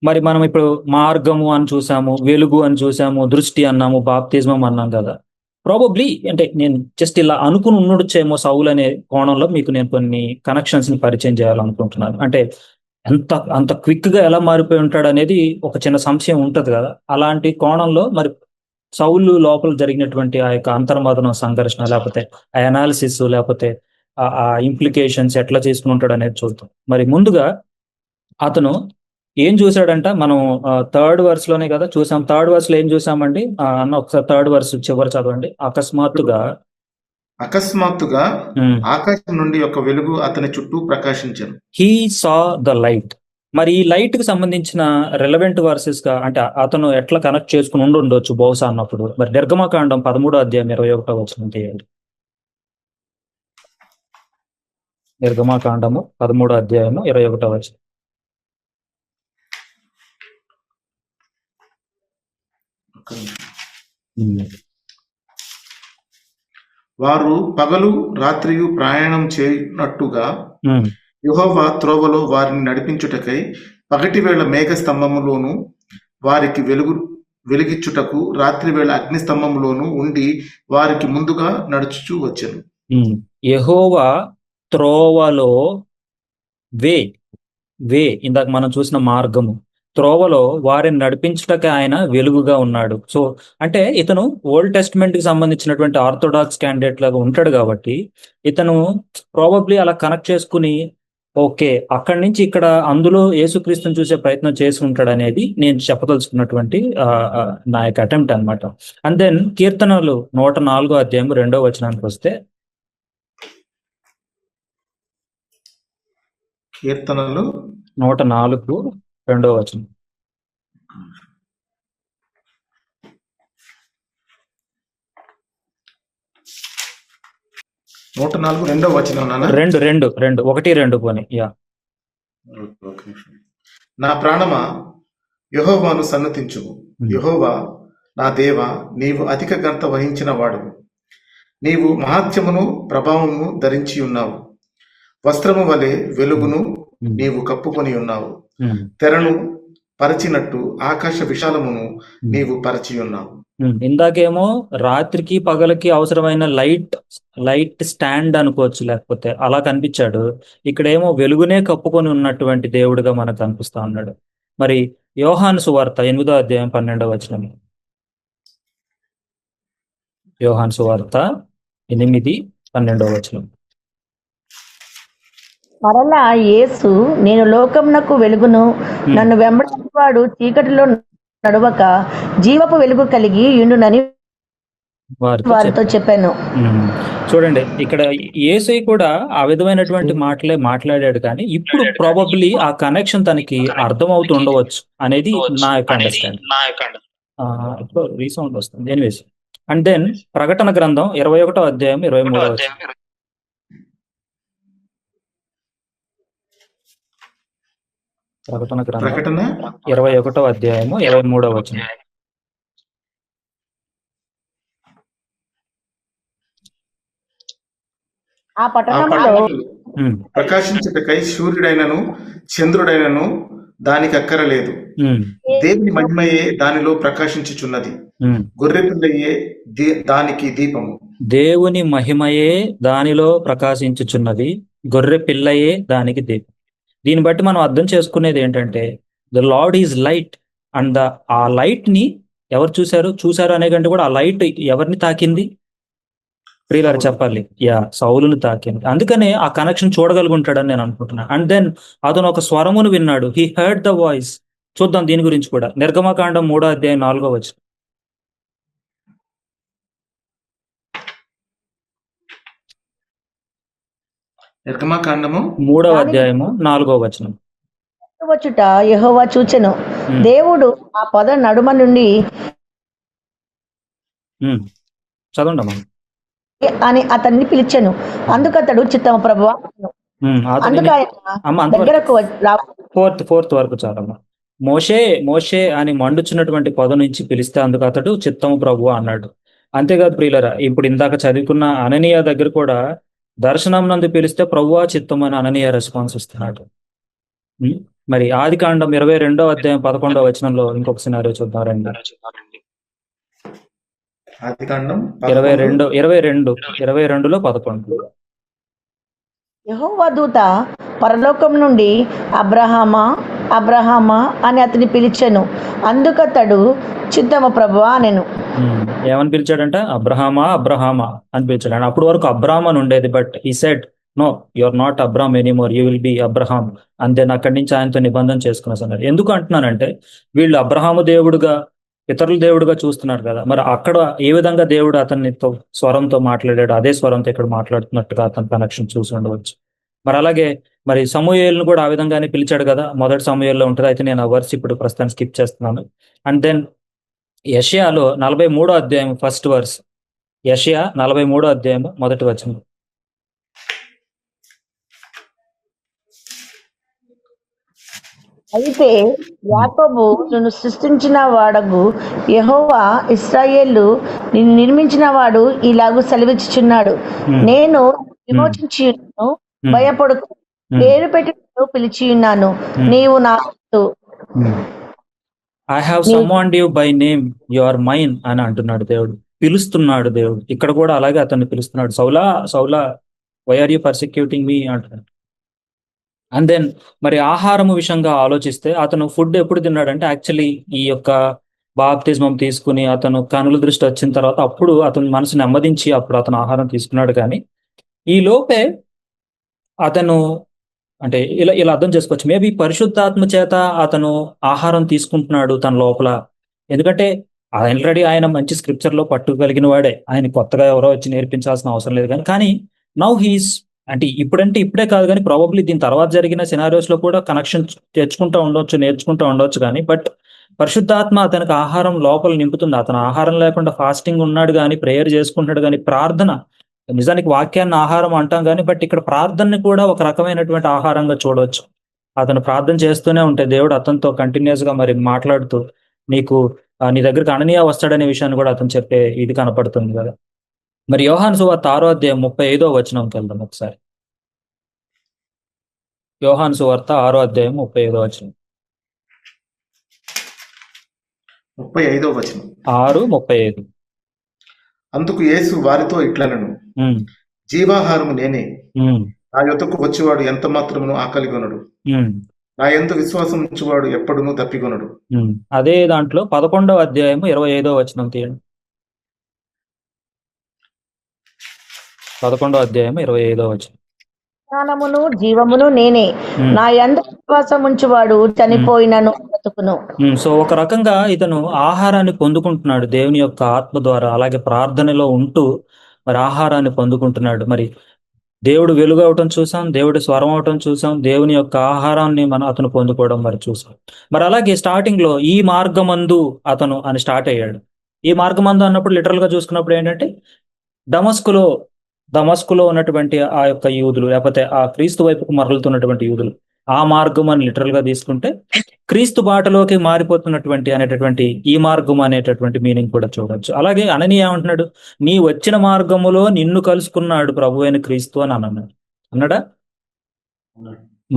Speaker 5: మరి మనం ఇప్పుడు మార్గము అని చూసాము, వెలుగు అని చూసాము, దృష్టి అన్నాము, బాప్తిజమం అన్నాం కదా. ప్రాబబ్లీ అంటే నేను జస్ట్ ఇలా అనుకుని ఉండొచ్చేమో సౌలు అనే కోణంలో మీకు నేను కొన్ని కనెక్షన్స్ ని పరిచయం చేయాలనుకుంటున్నాను. అంటే అంత క్విక్ గా ఎలా మారిపోయి ఉంటాడు అనేది ఒక చిన్న సంశయం ఉంటది కదా. అలాంటి కోణంలో మరి సౌలు లోపల జరిగినటువంటి ఆ యొక్క అంతర్మదనం సంఘర్షణ, లేకపోతే ఆ అనాలిసిస్, లేకపోతే ఆ ఇంప్లికేషన్స్ ఎట్లా చేసుకుని ఉంటాడు అనేది చూద్దాం. మరి ముందుగా అతను ఏం చూశాడంట? మనం 3rd verse లోనే కదా చూసాం. 3rd verse లో ఏం చూసామండి అన్న? ఒకసారి 3rd verse చివరి చదవండి. అకస్మాత్తుగా
Speaker 3: ఆకాశం నుండి ఒక వెలుగు అతని చుట్టూ ప్రకాశించాను.
Speaker 5: He saw the light. మరి ఈ లైట్ కి సంబంధించిన రెలవెంట్ వర్సెస్ గా అంటే అతను ఎట్లా కనెక్ట్ చేసుకుని ఉండొచ్చు బహుశా అన్నప్పుడు మరి నిర్గమకాండం 13వ అధ్యాయం 21వ వచనం తీయండి. నిర్గమకాండము 13వ అధ్యాయము 21వ వచనం.
Speaker 3: వారు పగలు రాత్రియు ప్రయాణం చేయనట్టుగా యెహోవా త్రోవలో వారిని నడిపించుటకై పగటి వేళ మేఘ స్తంభములోను వారికి వెలుగిచ్చుటకు రాత్రి వేళ అగ్ని స్తంభములోను ఉండి వారికి ముందుగా నడుచుచూ వచ్చెను.
Speaker 5: యెహోవా త్రోవలో వే ఇందాక మనం చూసిన మార్గము, త్రోవలో వారిని నడిపించుటకే ఆయన వెలుగుగా ఉన్నాడు. సో అంటే ఇతను ఓల్డ్ టెస్ట్మెంట్ కి సంబంధించినటువంటి ఆర్థోడాక్స్ క్యాండిడేట్ లాగా ఉంటాడు కాబట్టి ఇతను ప్రాబబ్లీ అలా కనెక్ట్ చేసుకుని ఓకే అక్కడి నుంచి ఇక్కడ అందులో యేసుక్రీస్తుని చూసే ప్రయత్నం చేసి ఉంటాడు అనేది నేను చెప్పదలుచుకున్నటువంటి నా యొక్క అటెంప్ట్ అనమాట. అండ్ దెన్ కీర్తనలు 104వ అధ్యాయం 2వ వచనానికి వస్తే,
Speaker 3: కీర్తనలు
Speaker 5: 104 2వ వచనం.
Speaker 3: రెండవ వచనం.
Speaker 5: 1-2 పోనీ. యా.
Speaker 3: నా ప్రాణమా యెహోవాను సన్నతించుము. యెహోవా నా దేవా, నీవు అధిక ఘనత వహించిన వాడు. నీవు మహాత్యమును ప్రభావమును ధరించి ఉన్నావు. వస్త్రము వలె వెలుగును నీవు కప్పుకొని ఉన్నావు. తెరను పరిచినట్టు ఆకాశ విశాలమును నీవు పరిచి ఉన్నావు.
Speaker 5: ఇందాకేమో రాత్రికి పగలకి అవసరమైన లైట్ స్టాండ్ అనుకోవచ్చు, లేకపోతే అలా కనిపించాడు. ఇక్కడేమో వెలుగునే కప్పుకొని ఉన్నటువంటి దేవుడిగా మనకు కనిపిస్తా ఉన్నాడు. మరి యోహాను సువార్త 8వ అధ్యాయం 12వ వచనం. యోహాను సువార్త 8:12వ వచనం.
Speaker 4: మరలా యేసు, నేను లోకమునకు వెలుగును, నన్ను వెంబడించువాడు చీకటిలో నడవక జీవపు వెలుగు కలిగి యుండునని వారితో చెప్పాను.
Speaker 5: చూడండి, ఇక్కడ యేసు కూడా ఆ విధమైనటువంటి మాటలే మాట్లాడాడు, కానీ ఇప్పుడు ప్రాబబ్లీ ఆ కనెక్షన్ తనకి అర్థం అవుతూ ఉండవచ్చు అనేది నా యొక్క అండర్స్టాండింగ్. ఇప్పుడు రీసౌండ్ వస్తుంది. ఎనీవేస్, అండ్ దెన్ ప్రకటన గ్రంథం 21వ అధ్యాయం 23వ వచనం. ప్రకటన గ్రంథం 21వ అధ్యాయము 23వ వచనం.
Speaker 4: ఆ పట్టణంలో
Speaker 3: ప్రకాశించుటకై సూర్యుడైనను చంద్రుడైనను దానికి అక్కరలేదు. దేవుని మహిమయే దానిలో ప్రకాశించుచున్నది. గొర్రె పిల్లయే దానికి దీపము.
Speaker 5: దేవుని మహిమయే దానిలో ప్రకాశించుచున్నది, గొర్రె పిల్లయే దానికి దీపం. దీన్ని బట్టి మనం అర్థం చేసుకునేది ఏంటంటే the lord is light. And ఆ లైట్ ని ఎవరు చూశారు అనే కంటే కూడా ఆ లైట్ ఎవరిని తాకింది? ప్రియులారు చెప్పాలి. సౌలుని తాకింది. అందుకనే ఆ కనెక్షన్ చూడగలుగుంటాడని నేను అనుకుంటున్నాను. అండ్ దెన్ అతను ఒక స్వరమును విన్నాడు. He heard the voice. చూద్దాం దీని గురించి కూడా. నిర్గమకాండం 3వ అధ్యాయం 4వ వచనం.
Speaker 3: నిర్గమకాండము
Speaker 5: 3వ
Speaker 4: దానికి
Speaker 5: అధ్యాయము 4వ వచనం.
Speaker 4: వచ్చుట యెహోవా చూచెను.
Speaker 5: ఉమ్,
Speaker 4: దేవుడు ఆ పొద నడుమ నుండి
Speaker 5: ఉమ్. చదవండి అమ్మా.
Speaker 4: అని అతన్ని పిలిచెను. అందుకు అతడు చిత్తము ప్రభువా అనెను.
Speaker 5: అతనిని
Speaker 4: అందుకు ఆయన
Speaker 5: అమ్మ అంతవరకు
Speaker 4: దగ్గరకు
Speaker 5: ఫోర్త్ వరకు చాలమ్మా. మోషే మోషే అని మండుచున్నటువంటి పొద నుంచి పిలిస్తే అందుకు అతడు చిత్తము ప్రభువా అన్నాడు. అంతేకాదు ప్రియులరా, ఇప్పుడు ఇందాక చదువుకున్న అననీయ దగ్గర కూడా దర్శనం నందు పిలిస్తే ప్రభువా చిత్తం అని అననీయ రెస్పాన్స్ ఇస్తున్నాడు. ఉమ్, మరి ఆది కాండం 22వ అధ్యాయం 11వ వచనంలో ఇంకొక సినారియో చూద్దాం రండి.
Speaker 3: ఆదికాండం
Speaker 5: 22లో 11.
Speaker 4: యెహోవా దూత పరలోకం నుండి అబ్రహామా అబ్రహామా అని అతని పిలిచెను. అందుకు అతడు చిత్తము ప్రభువా అనెను.
Speaker 5: ఏమని పిలిచాడంట? అబ్రహామా అబ్రహామా అని పిలిచాడు. అండ్ అప్పటి వరకు అబ్రాహం అని ఉండేది, but he said no, you are not Abraham anymore, you will be Abraham. అంతే, అక్కడి నుంచి ఆయనతో నిబంధన చేసుకున్నారు. ఎందుకు అంటున్నానంటే, వీళ్ళు అబ్రహాము దేవుడుగా ఇతరుల దేవుడుగా చూస్తున్నారు కదా, మరి అక్కడ ఏ విధంగా దేవుడు అతనితో స్వరంతో మాట్లాడాడు, అదే స్వరంతో ఇక్కడ మాట్లాడుతున్నట్టుగా అతని కనెక్షన్ చూసి ఉండవచ్చు. మరి అలాగే మరి సమూయేలును కూడా ఆ విధంగానే పిలిచాడు కదా, మొదటి సమూయేలులో ఉంటుంది. అయితే నేను ఆ వర్స్ ఇప్పుడు ప్రస్తుతానికి స్కిప్ చేస్తున్నాను. అండ్ దెన్ యెషయాలో 43వ అధ్యాయం ఫస్ట్ వర్స్. యెషయా 43వ అధ్యాయం మొదటి వచనం.
Speaker 4: అయితే యాకోబు నిన్ను సృష్టించిన వాడగు యెహోవా ఇశ్రాయేలు నిన్ను నిర్మించిన వాడు ఇలాగు సెలవిచ్చుచున్నాడు. నేను విమోచించి భయపడుతూ పేరు పెట్టి పిలిచి ఉన్నాను. నీవు నా
Speaker 5: I have summoned you by name, you are mine అని అంటున్నాడు దేవుడు. పిలుస్తున్నాడు దేవుడు. ఇక్కడ కూడా అలాగే అతన్ని పిలుస్తున్నాడు. సౌలా సౌలా, why are you persecuting me అంటున్నాడు. అండ్ దెన్ మరి ఆహారము విషయంగా ఆలోచిస్తే అతను ఫుడ్ ఎప్పుడు తిన్నాడంటే, యాక్చువల్లీ ఈ యొక్క బాప్తిజమం తీసుకుని అతను కనుల దృష్టి వచ్చిన తర్వాత అప్పుడు అతను మనసు నెమ్మదించి అప్పుడు అతను ఆహారం తీసుకున్నాడు. కానీ ఈ లోపే అతను అంటే ఇలా అర్థం చేసుకోవచ్చు, మేబీ పరిశుద్ధాత్మ చేత అతను ఆహారం తీసుకుంటున్నాడు తన లోపల. ఎందుకంటే ఆల్రెడీ ఆయన మంచి స్క్రిప్చర్లో పట్టుకలిగిన వాడే, ఆయన కొత్తగా ఎవరో వచ్చి నేర్పించాల్సిన అవసరం లేదు. కానీ నౌ హీస్ అంటే ఇప్పుడే కాదు, కానీ ప్రాబబ్లీ దీని తర్వాత జరిగిన సినారియోస్ లో కూడా కనెక్షన్ తెచ్చుకుంటూ ఉండొచ్చు, నేర్చుకుంటూ ఉండొచ్చు. కానీ బట్ పరిశుద్ధాత్మ అతనికి ఆహారం లోపల నింపుతుంది. అతను ఆహారం లేకుండా ఫాస్టింగ్ ఉన్నాడు కానీ, ప్రేయర్ చేసుకుంటాడు కానీ, ప్రార్థన, నిజానికి వాక్యాన్ని ఆహారం అంటాం కానీ బట్ ఇక్కడ ప్రార్థనని కూడా ఒక రకమైనటువంటి ఆహారంగా చూడవచ్చు. అతను ప్రార్థన చేస్తూనే ఉంటే దేవుడు అతనితో కంటిన్యూస్ గా మరి మాట్లాడుతూ నీకు నీ దగ్గరికి అననీయ వస్తాడనే విషయాన్ని కూడా అతను చెప్పే ఇది కనపడుతుంది కదా. మరి యోహాను సువార్త 6వ అధ్యాయం 35వ వచనంకి వెళ్దాం ఒకసారి. యోహాను సువార్త 6వ అధ్యాయం 35వ వచనం.
Speaker 3: 35వ వచనం.
Speaker 5: 6:35.
Speaker 3: అందుకు యేసు వారితో ఇట్లనెను, జీవాహారము నేనే, నా యొద్దకు వచ్చేవాడు ఎంత మాత్రమును ఆకలిగొనడు, నా యందు విశ్వాసం ఉంచువాడు ఎప్పుడునూ తప్పికొనడు.
Speaker 5: అదే దాంట్లో 11వ అధ్యాయం 25వ వచనం తీయండి. 11వ అధ్యాయం 25వ వచనం.
Speaker 4: జ్ఞానమును జీవమును నేనే, నా యందు విశ్వాసం ఉంచువాడు చనిపోయినను బ్రతుకును.
Speaker 5: సో ఒక రకంగా ఇతను ఆహారాన్ని పొందుకుంటున్నాడు దేవుని యొక్క ఆత్మ ద్వారా, అలాగే ప్రార్థనలో ఉంటూ మరి ఆహారాన్ని పొందుకుంటున్నాడు. మరి దేవుడు వెలుగు అవటం చూసాం, దేవుడు స్వరం అవటం చూసాం, దేవుని యొక్క ఆహారాన్ని అతను పొందుకోవడం మరి చూసాం. మరి అలాగే స్టార్టింగ్ లో ఈ మార్గమందు అతను అని స్టార్ట్ అయ్యాడు. ఈ మార్గమందు అన్నప్పుడు లిటరల్ గా చూసుకున్నప్పుడు ఏంటంటే దమస్కులో ఉన్నటువంటి ఆ యొక్క యూదులు, లేకపోతే ఆ క్రీస్తు వైపుకు మరలుతున్నటువంటి యూదులు, ఆ మార్గం అని లిటరల్ గా తీసుకుంటే క్రీస్తు బాటలోకి మారిపోతున్నటువంటి అనేటటువంటి ఈ మార్గం అనేటటువంటి మీనింగ్ కూడా చూడొచ్చు. అలాగే అననీయ ఏమంటున్నాడు, నీ వచ్చిన మార్గములో నిన్ను కలుసుకున్నాడు ప్రభు అయిన క్రీస్తు అని అన్నాడా?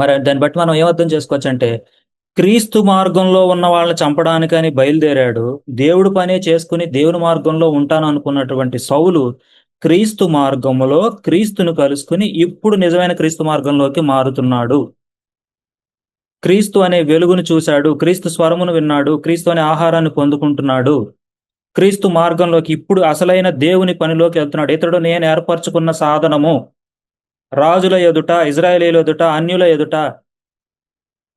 Speaker 5: మరి దాన్ని బట్టి మనం ఏమర్థం చేసుకోవచ్చు అంటే, క్రీస్తు మార్గంలో ఉన్న వాళ్ళని చంపడానికని బయలుదేరాడు, దేవుడు పనే చేసుకుని దేవుని మార్గంలో ఉంటాను అనుకున్నటువంటి సౌలు క్రీస్తు మార్గములో క్రీస్తును కలుసుకుని ఇప్పుడు నిజమైన క్రీస్తు మార్గంలోకి మారుతున్నాడు. క్రీస్తు అనే వెలుగును చూశాడు, క్రీస్తు స్వరమును విన్నాడు, క్రీస్తు అనే ఆహారాన్ని పొందుకుంటున్నాడు, క్రీస్తు మార్గంలోకి ఇప్పుడు అసలైన దేవుని పనిలోకి వెళ్తున్నాడు. ఇతడు నేను ఏర్పరచుకున్న సాధనము, రాజుల ఎదుట, ఇజ్రాయేలీల ఎదుట, అన్యుల ఎదుట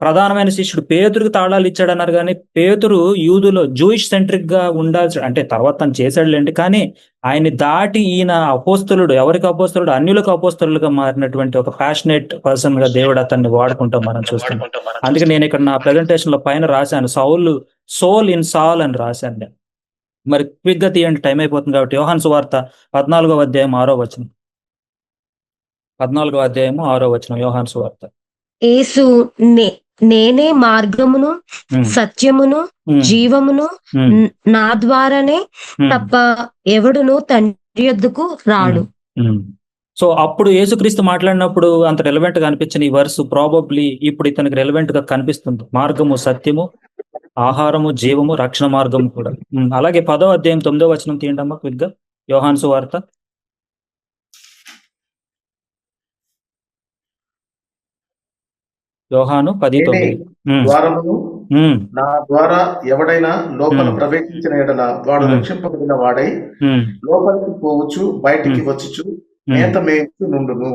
Speaker 5: ప్రధానమైన శిష్యుడు పేతురుకి తాళాలు ఇచ్చాడు అన్నారు, కానీ పేతురు యూదులో జూయిష్ సెంట్రిక్ గా ఉండాల్సి, అంటే తర్వాత తను చేశాడులేండి, కానీ ఆయన్ని దాటి ఈయన అపోస్తలుడు, ఎవరికి అపోస్తలుడు, అన్యులకు అపోస్తలుగా మారినటువంటి ఒక ప్యాషనేట్ పర్సన్ గా దేవుడు అతన్ని వాడుకుంటాం మనం చూస్తాం. అందుకే నేను ఇక్కడ నా ప్రెజెంటేషన్ లో పైన రాశాను సోల్ ఇన్ సాల్ అని రాశాను నేను. మరి క్విక్ గా తీయండి, టైం అయిపోతుంది కాబట్టి. యోహాను సువార్త 14వ అధ్యాయం 6వ వచనం. 14వ అధ్యాయము 6వ వచనం యోహాను సువార్త.
Speaker 7: యేసు నేనే మార్గమును సత్యమును జీవమును, నా ద్వారానే తప్ప ఎవడును తండ్రి యొద్దకు రాడు.
Speaker 5: సో అప్పుడు యేసుక్రీస్తు మాట్లాడినప్పుడు అంత రెలవెంట్ గా అనిపించిన ఈ వర్స్ ప్రాబబ్లీ ఇప్పుడు ఇతనికి రెలవెంట్ గా కనిపిస్తుంది. మార్గము, సత్యము, ఆహారము, జీవము, రక్షణ మార్గము కూడా. అలాగే 10వ అధ్యాయం 9వ వచనం తీయండి అమ్మా క్విక్ గా. యోహాను సువార్త యోహాను 10:9.
Speaker 3: ద్వారమును, నా ద్వారా ఎవడైనా లోపల ప్రవేశించిన ఎడల వాడు రక్షింపబడిన వాడై లోపలికి పోవచ్చు, బయటికి వచ్చుచు మేత మేయచ్చు నుండును.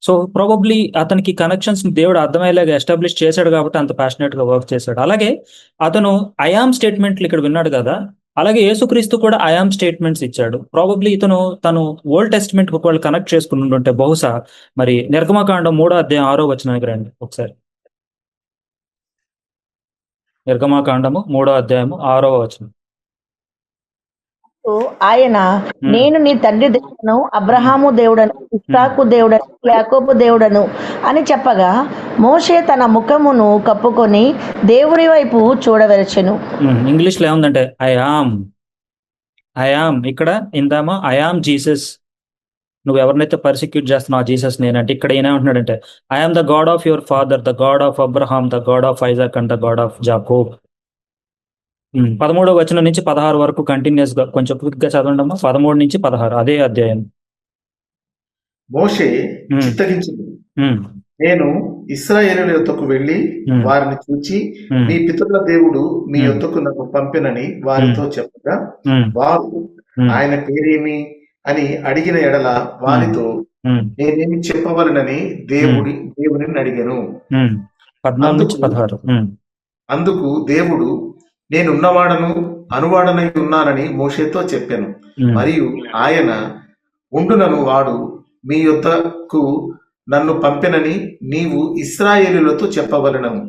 Speaker 5: సో ప్రాబబ్లీ అతనికి కనెక్షన్స్ దేవుడు అర్థమయ్యేలాగా ఎస్టాబ్లిష్ చేశాడు కాబట్టి అంత ప్యాషనేట్ గా వర్క్ చేశాడు. అలాగే అతను ఐఆమ్ స్టేట్మెంట్లు ఇక్కడ విన్నాడు కదా, అలాగే యేసుక్రీస్తు కూడా ఐఆమ్ స్టేట్మెంట్స్ ఇచ్చాడు. ప్రాబబ్లీ తను ఓల్డ్ టెస్ట్మెంట్ ఒకవేళ కనెక్ట్ చేసుకుని ఉంటే బహుశా మరి నిర్గమకాండం 3వ అధ్యాయం 6వ వచనానికి రండి ఒకసారి. నిర్గమకాండము 3వ అధ్యాయము 6వ వచనం.
Speaker 4: ఆయన నేను నీ తండ్రి దేవుడను, అబ్రహాము దేవుడను, ఇస్సాకు దేవుడను, యాకోబు దేవుడను అని చెప్పగా మోషే తన ముఖమును కప్పుకొని దేవుని వైపు చూడవెరచెను.
Speaker 5: ఇంగ్లీష్ లో ఏముందంటే ఐ ఆమ్ ఇక్కడ ఇందామా ఐ ఆమ్ జీసస్. నువ్వు ఎవరినైతే పర్సిక్యూట్ చేస్తున్నావు జీసస్ నేనంటే, ఇక్కడ ఏమంటున్నాడంటే I am the God of your father, the God of Abraham, the God of Isaac and the God of Jacob. 13వ వచనం నుంచి 16 వరకు కంటిన్యూస్ గా కొంచెం క్విక్ గా చదవండమ్మా. 13 నుంచి 16 అదే అధ్యాయం.
Speaker 3: మోషే చిత్తగించింది, నేను ఇశ్రాయేలు యొద్దకు వెళ్లి వారిని చూచి మీ పితరుల దేవుడు మీ యొద్దకు నన్ను పంపినని వారితో చెప్పగా వారు ఆయన పేరేమి అని అడిగిన ఎడల వారితో నేనేమి చెప్పవలనని దేవుని అడిగాను.
Speaker 5: 14 నుంచి 16.
Speaker 3: అందుకు దేవుడు నేనున్నవాడను అనువాడనై ఉన్నానని మోషేతో చెప్పాను. మరియు ఆయన ఉండునను వాడు మీ యొద్దకు నన్ను పంపినని నీవు ఇశ్రాయేలులతో చెప్పవలెనను.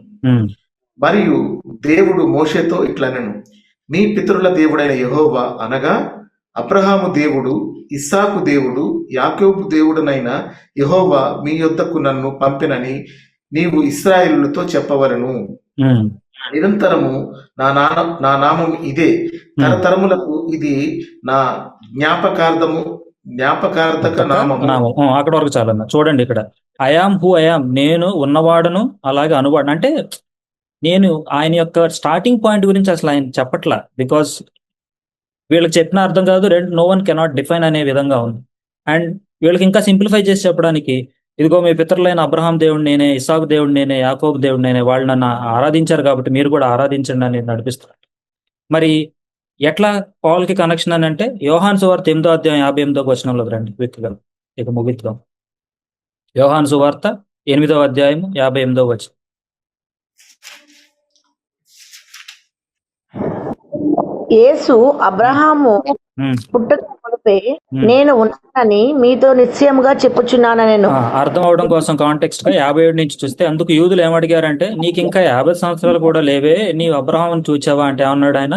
Speaker 3: మరియు దేవుడు మోషేతో ఇట్లనెను, మీ పితరుల దేవుడైన యెహోవా అనగా అబ్రహాము దేవుడు, ఇస్సాకు దేవుడు, యాకోబు దేవుడనైన యెహోవా మీ యొద్దకు నన్ను పంపినని నీవు ఇశ్రాయేలులతో చెప్పవలెను. నిరంతరము నా నామం ఇదే, తరతరములకు ఇది నా జ్ఞాపకార్థక నామము.
Speaker 5: అక్కడ వరకు చాలన్నా. చూడండి ఇక్కడ ఐఆమ్ హూ ఐఆమ్, నేను ఉన్నవాడును అలాగే అనువాడు. అంటే నేను ఆయన యొక్క స్టార్టింగ్ పాయింట్ గురించి అసలు ఆయన చెప్పట్లా, బికాస్ వీళ్ళకి చెప్పిన అర్థం కాదు, నో వన్ కెనాట్ డిఫైన్ అనే విధంగా ఉంది. అండ్ వీళ్ళకి ఇంకా సింప్లిఫై చేసి చెప్పడానికి, ఇదిగో మీ పితరులైన అబ్రహాం దేవుడు నేనే, ఇస్సాకు దేవుడు నేనే, యాకోబు దేవుడు నేనే, వాళ్ళు నన్ను ఆరాధించారు కాబట్టి మీరు కూడా ఆరాధించండి అని నడిపిస్తున్నారు. మరి ఎట్లా పౌల్కి కనెక్షన్ అని అంటే యోహాను సువార్త 8వ అధ్యాయం 58వ వచనంలోకి రండి క్విక్గా, ఇక ముగిద్దాం. యోహాను సువార్త 8వ అధ్యాయం 58వ వచనం.
Speaker 4: యేసు అబ్రహాము పుట్టక మునుపే నేను ఉన్నానని మీతో నిశ్చయముగా చెప్పుచున్నానని
Speaker 5: అర్థం అవడం కోసం కాంటెక్స్ట్ గా 57 నుంచి చూస్తే, అందుకు యూదులు ఏమడిగారంటే నీకు ఇంకా 50 సంవత్సరాలు కూడా లేవే, నీవు అబ్రహామును చూచావా అంటే ఏమన్నాడు ఆయన,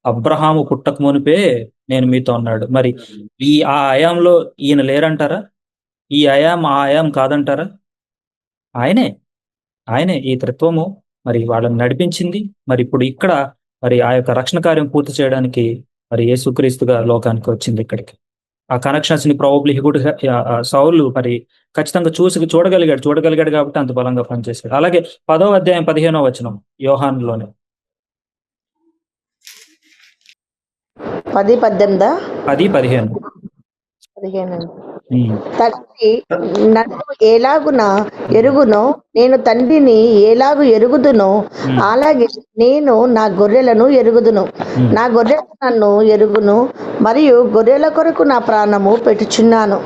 Speaker 5: అబ్రహాము పుట్టక మునిపే నేను మీతో ఉన్నాడు. మరి ఆ ఆయాంలో ఈయన లేరంటారా? ఈ ఆయాం ఆ ఆయాం కాదంటారా? ఆయనే ఈ త్రిత్వము మరి వాళ్ళని నడిపించింది. మరి ఇప్పుడు ఇక్కడ మరి ఆ యొక్క రక్షణ కార్యం పూర్తి చేయడానికి మరి యేసుక్రీస్తుగా లోకానికి వచ్చింది ఇక్కడికి. ఆ కనెక్షన్స్ ని ప్రాబబ్లీ సౌలు మరి ఖచ్చితంగా చూడగలిగాడు కాబట్టి అంత బలంగా పనిచేశాడు. అలాగే 10వ అధ్యాయం 15వ వచనం యోహానులోనే.
Speaker 4: 10:18
Speaker 5: 10:15 ఉమ్,
Speaker 4: తండ్రి నన్ను ఎలాగున ఎరుగునో నేను తండ్రిని ఎలాగు ఎరుగుదునో
Speaker 5: ఉమ్,
Speaker 4: అలాగే నేను నా గొర్రెలను ఎరుగుదును.
Speaker 5: ఉమ్.
Speaker 4: నా గొర్రెలు నన్ను ఎరుగును మరియు గొర్రెల కొరకు నా ప్రాణము పెట్టుచున్నాను.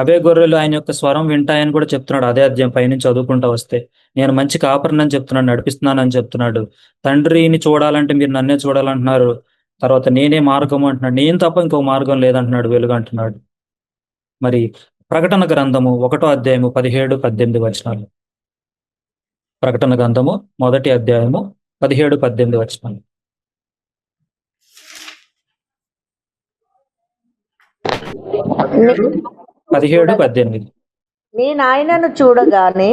Speaker 5: అవే గొర్రెలు ఆయన యొక్క స్వరం వింటాయని కూడా చెప్తున్నాడు. అదే అధ్యాయం పైనుంచి చదువుకుంటా వస్తే, నేను మంచి కాపరినని చెప్తున్నాడు, నడిపిస్తున్నాను అని చెప్తున్నాడు. తండ్రిని చూడాలంటే మీరు నన్నే చూడాలంటున్నారు. తర్వాత నేనే మార్గం అంటున్నాడు. నేను తప్ప ఇంకో మార్గం లేదంటున్నాడు, వెలుగు అంటున్నాడు. మరి ప్రకటన గ్రంథము 1వ అధ్యాయము 17-18 వచనాలు. ప్రకటన గ్రంథము 1వ అధ్యాయము 17-18 వచనాలు. 17-18.
Speaker 4: నేను ఆయనను చూడగానే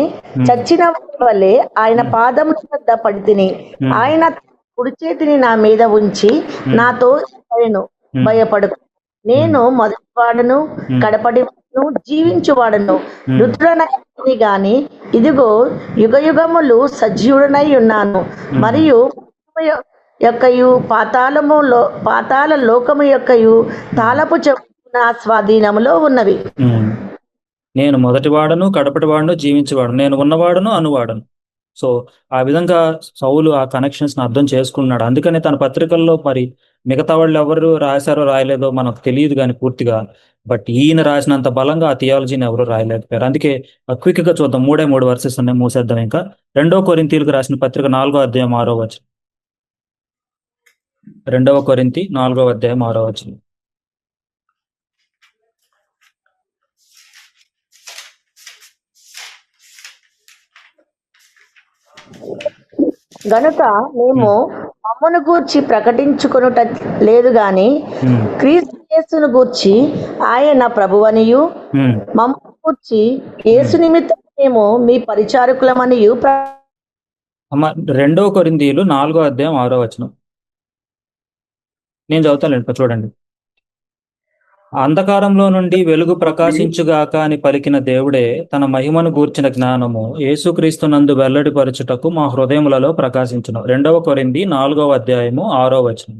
Speaker 4: చచ్చిన వారి వలె ఆయన పాదముల వద్ద పడి తిని, ఆయన కుడి చేతిని నా మీద ఉంచి నాతో చెప్పెను, భయపడకు, నేను మొదటివాడను కడపటివాడను జీవించువాడను, మృతుడనైతిని గాని ఇదిగో యుగయుగములు సజీవుడనై ఉన్నాను, మరియు యొక్కయు పాతాళ లోకము యొక్కయు తాళపు చెవు నా స్వాధీనములో ఉన్నవి.
Speaker 5: నేను మొదటివాడను కడపటివాడను జీవించేవాడు, నేను ఉన్నవాడను అనువాడను. సో ఆ విధంగా సౌలు ఆ కనెక్షన్స్ అర్థం చేసుకున్నాడు. అందుకని తన పత్రికల్లో మరి మిగతా వాళ్ళు ఎవరు రాశారో రాయలేదో మనకు తెలియదు కానీ పూర్తిగా, బట్ ఈయన రాసినంత బలంగా ఆ థియాలజీని ఎవరు రాయలేకపోయారు. అందుకే క్విక్ గా చూద్దాం, 3 వర్సెస్ ఉన్నాయి, మూసేద్దాం. ఇంకా 2 కొరింథీయులకు రాసిన పత్రిక 4వ అధ్యాయం 6వ వచనం. 2 కొరింథీ 4వ అధ్యాయం 6వ వచనం.
Speaker 4: గనుక మేము మమ్మను గూర్చి ప్రకటించుకొనుట లేదు గాని క్రీస్తు యేసును గూర్చి ఆయన ప్రభువనియు మమ్మను గూర్చి యేసు నిమిత్తం మేము మీ పరిచారకులమనియు
Speaker 5: 2 కొరింథీయులు 4వ అధ్యాయం 6వ వచనం. నేను చదువుతాను, చూడండి. అంధకారంలో నుండి వెలుగు ప్రకాశించుగాక అని పలికిన దేవుడే తన మహిమను గూర్చిన జ్ఞానము యేసుక్రీస్తునందు వెల్లడిపరచుటకు మా హృదయములలో ప్రకాశించును. 2 కొరింథీ 4వ అధ్యాయము 6వ వచనం.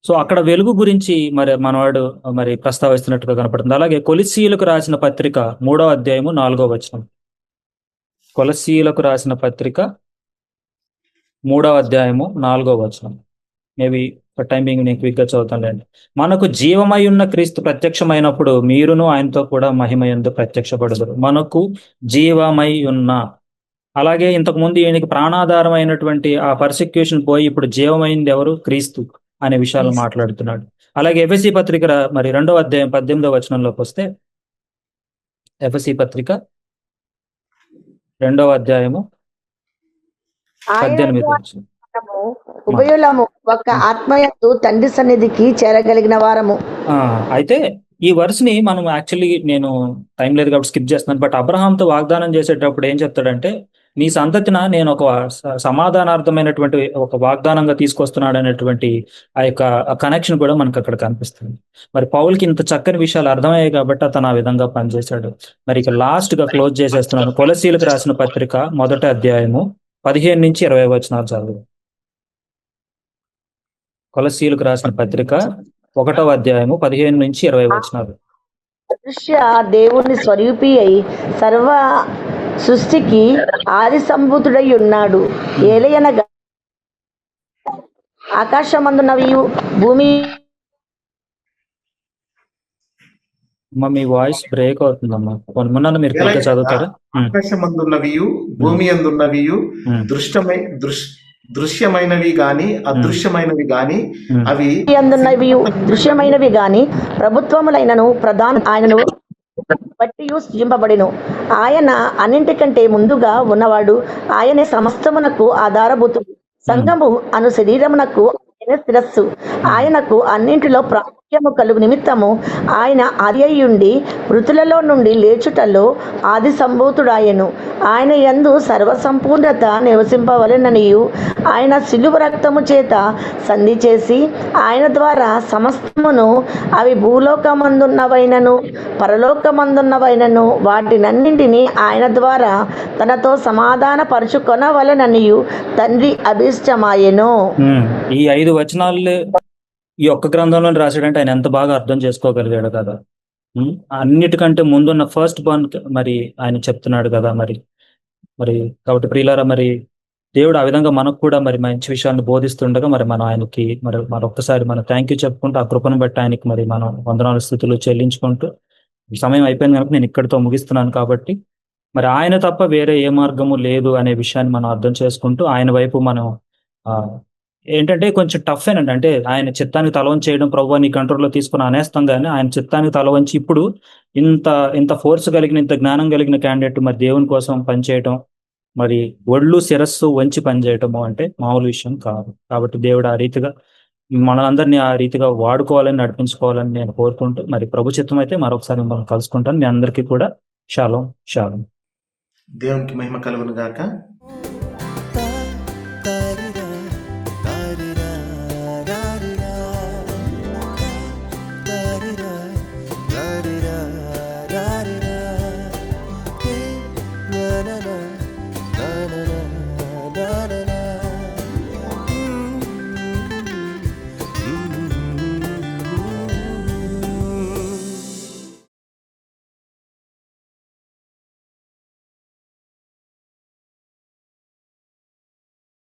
Speaker 5: సో అక్కడ వెలుగు గురించి మరి మనవాడు మరి ప్రస్తావిస్తున్నట్టుగా కనపడుతుంది. అలాగే కొలస్సీయులకు రాసిన పత్రిక 3వ అధ్యాయము 4వ వచనం. కొలస్సీయులకు రాసిన పత్రిక 3వ అధ్యాయము 4వ వచనం. మేబీ టైమింగ్ నేను క్విక్ గా చదువుతానులేండి. మనకు జీవమై ఉన్న క్రీస్తు ప్రత్యక్షమైనప్పుడు మీరును ఆయనతో కూడా మహిమయందు ప్రత్యక్షపడదురు. మనకు జీవమై ఉన్న, అలాగే ఇంతకుముందు ఈయనకి ప్రాణాధారమైనటువంటి ఆ పర్సిక్యూషన్ పోయి ఇప్పుడు జీవమైంది ఎవరు? క్రీస్తు అనే విషయాలు మాట్లాడుతున్నాడు. అలాగే ఎఫెసీ పత్రిక మరి 2వ అధ్యాయం 18వ వచనంలోకి వస్తే, ఎఫెసీ పత్రిక 2వ అధ్యాయము 18వ వచనం.
Speaker 4: ఉభయులము ఒక ఆత్మయందు తండ్రి సన్నిధికి చేరగలిగిన వారము.
Speaker 5: అయితే ఈ వర్స్ని మనం యాక్చువల్లీ, నేను టైం లేదు కాబట్టి స్కిప్ చేస్తున్నాను, బట్ అబ్రహాంతో వాగ్దానం చేసేటప్పుడు ఏం చెప్తాడంటే, నీ సంతతిన నేను ఒక సమాధానార్థమైనటువంటి ఒక వాగ్దానంగా తీసుకొస్తున్నాడు అనేటువంటి ఆ యొక్క కనెక్షన్ కూడా మనకు అక్కడ కనిపిస్తుంది. మరి పౌల్కి ఇంత చక్కని విషయాలు అర్థమయ్యాయి కాబట్టి అతను ఆ విధంగా పనిచేశాడు. మరి ఇక లాస్ట్ గా క్లోజ్ చేసేస్తున్నాను. కొలస్సీయులకు రాసిన పత్రిక 1వ అధ్యాయము 15-20 వచనాలు చదువు. కొలస్సీయులకు రాసిన పత్రిక 1వ అధ్యాయము 15-20 వచనాలు.
Speaker 4: దృశ్య దేవుని స్వరూపి అయి సర్వ సృష్టికి ఆది సంభూతుడై ఉన్నాడు. ఏలయనగా ఆకాశమందున్నవియు భూమి.
Speaker 5: మీ వాయిస్ బ్రేక్ అవుతుందమ్మా, మొన్న మీరు క్లియర్గా చదువుతారా?
Speaker 3: ఆకాశమందున్నవియు భూమి అందున్నవియు దృశ్యమైనవి గాని అదృశ్యమైనవి గాని అవి
Speaker 4: అందున్నవి దృశ్యమైనవి గాని ప్రభుత్వములైనను ప్రధాన ఆయనను బట్టి సృజింపబడిను. ఆయన అన్నింటికంటే ముందుగా ఉన్నవాడు. ఆయనే సమస్తమునకు ఆధారభూతుడు. సంఘము అను శరీరమునకు ఆయన శిరస్సు. ఆయనకు అన్నింటిలో ప్రాముఖ్యము కలుగు నిమిత్తము ఆయన ఆది అయ్యుండి మృతులలో నుండి లేచుటలో ఆది సంభూతుడాయను. ఆయన యందు సర్వసంపూర్ణత నివసింపవలెననియు ఆయన శిలువ రక్తము చేత సంధి చేసి ఆయన ద్వారా సమస్తమును, అవి భూలోకమందున్నవైనను పరలోకమందున్నవైనను వాటినన్నింటినీ ఆయన ద్వారా తనతో సమాధాన పరుచుకొనవలెననియు తండ్రి అభిష్టమాయెను.
Speaker 5: ఈ 5 వచనాలు ఈ ఒక్క గ్రంథంలో రాశాడంటే ఆయన ఎంత బాగా అర్థం చేసుకోగలిగాడు కదా. అన్నిటికంటే ముందున్న ఫస్ట్ బర్న్ మరి ఆయన చెప్తున్నాడు కదా. మరి కాబట్టి ప్రియులారా, మరి దేవుడు ఆ విధంగా మనకు కూడా మరి మంచి విషయాన్ని బోధిస్తుండగా మరి మనం ఆయనకి మరి మరొకసారి మనం థ్యాంక్ యూ చెప్పుకుంటూ ఆ కృపను బట్టి ఆయనకి మరి మనం వందనాలు స్థుతులు చెల్లించుకుంటూ, సమయం అయిపోయింది కనుక నేను ఇక్కడితో ముగిస్తున్నాను. కాబట్టి మరి ఆయన తప్ప వేరే ఏ మార్గము లేదు అనే విషయాన్ని మనం అర్థం చేసుకుంటూ ఆయన వైపు మనం ఏంటంటే కొంచెం టఫ్ ఏనండి. అంటే ఆయన చిత్తానికి తలవంచి చేయడం ప్రభువా నీ కంట్రోల్లో తీసుకుని అనేస్తాం, కానీ ఆయన చిత్తానికి తలవంచి ఇప్పుడు ఇంత ఫోర్స్ కలిగిన, ఇంత జ్ఞానం కలిగిన క్యాండిడేట్ మరి దేవుని కోసం పనిచేయటం, మరి ఒళ్ళు శిరస్సు వంచి పనిచేయటము అంటే మామూలు విషయం కాదు. కాబట్టి దేవుడు ఆ రీతిగా మనందరినీ ఆ రీతిగా వాడుకోవాలని, నడిపించుకోవాలని నేను కోరుకుంటూ, మరి ప్రభు చిత్తం అయితే మరొకసారి మిమ్మల్ని కలుసుకుంటాను. మీ అందరికీ కూడా షాలోమ్ షాలోమ్.
Speaker 3: దేవునికి మహిమ కలుగును గాక.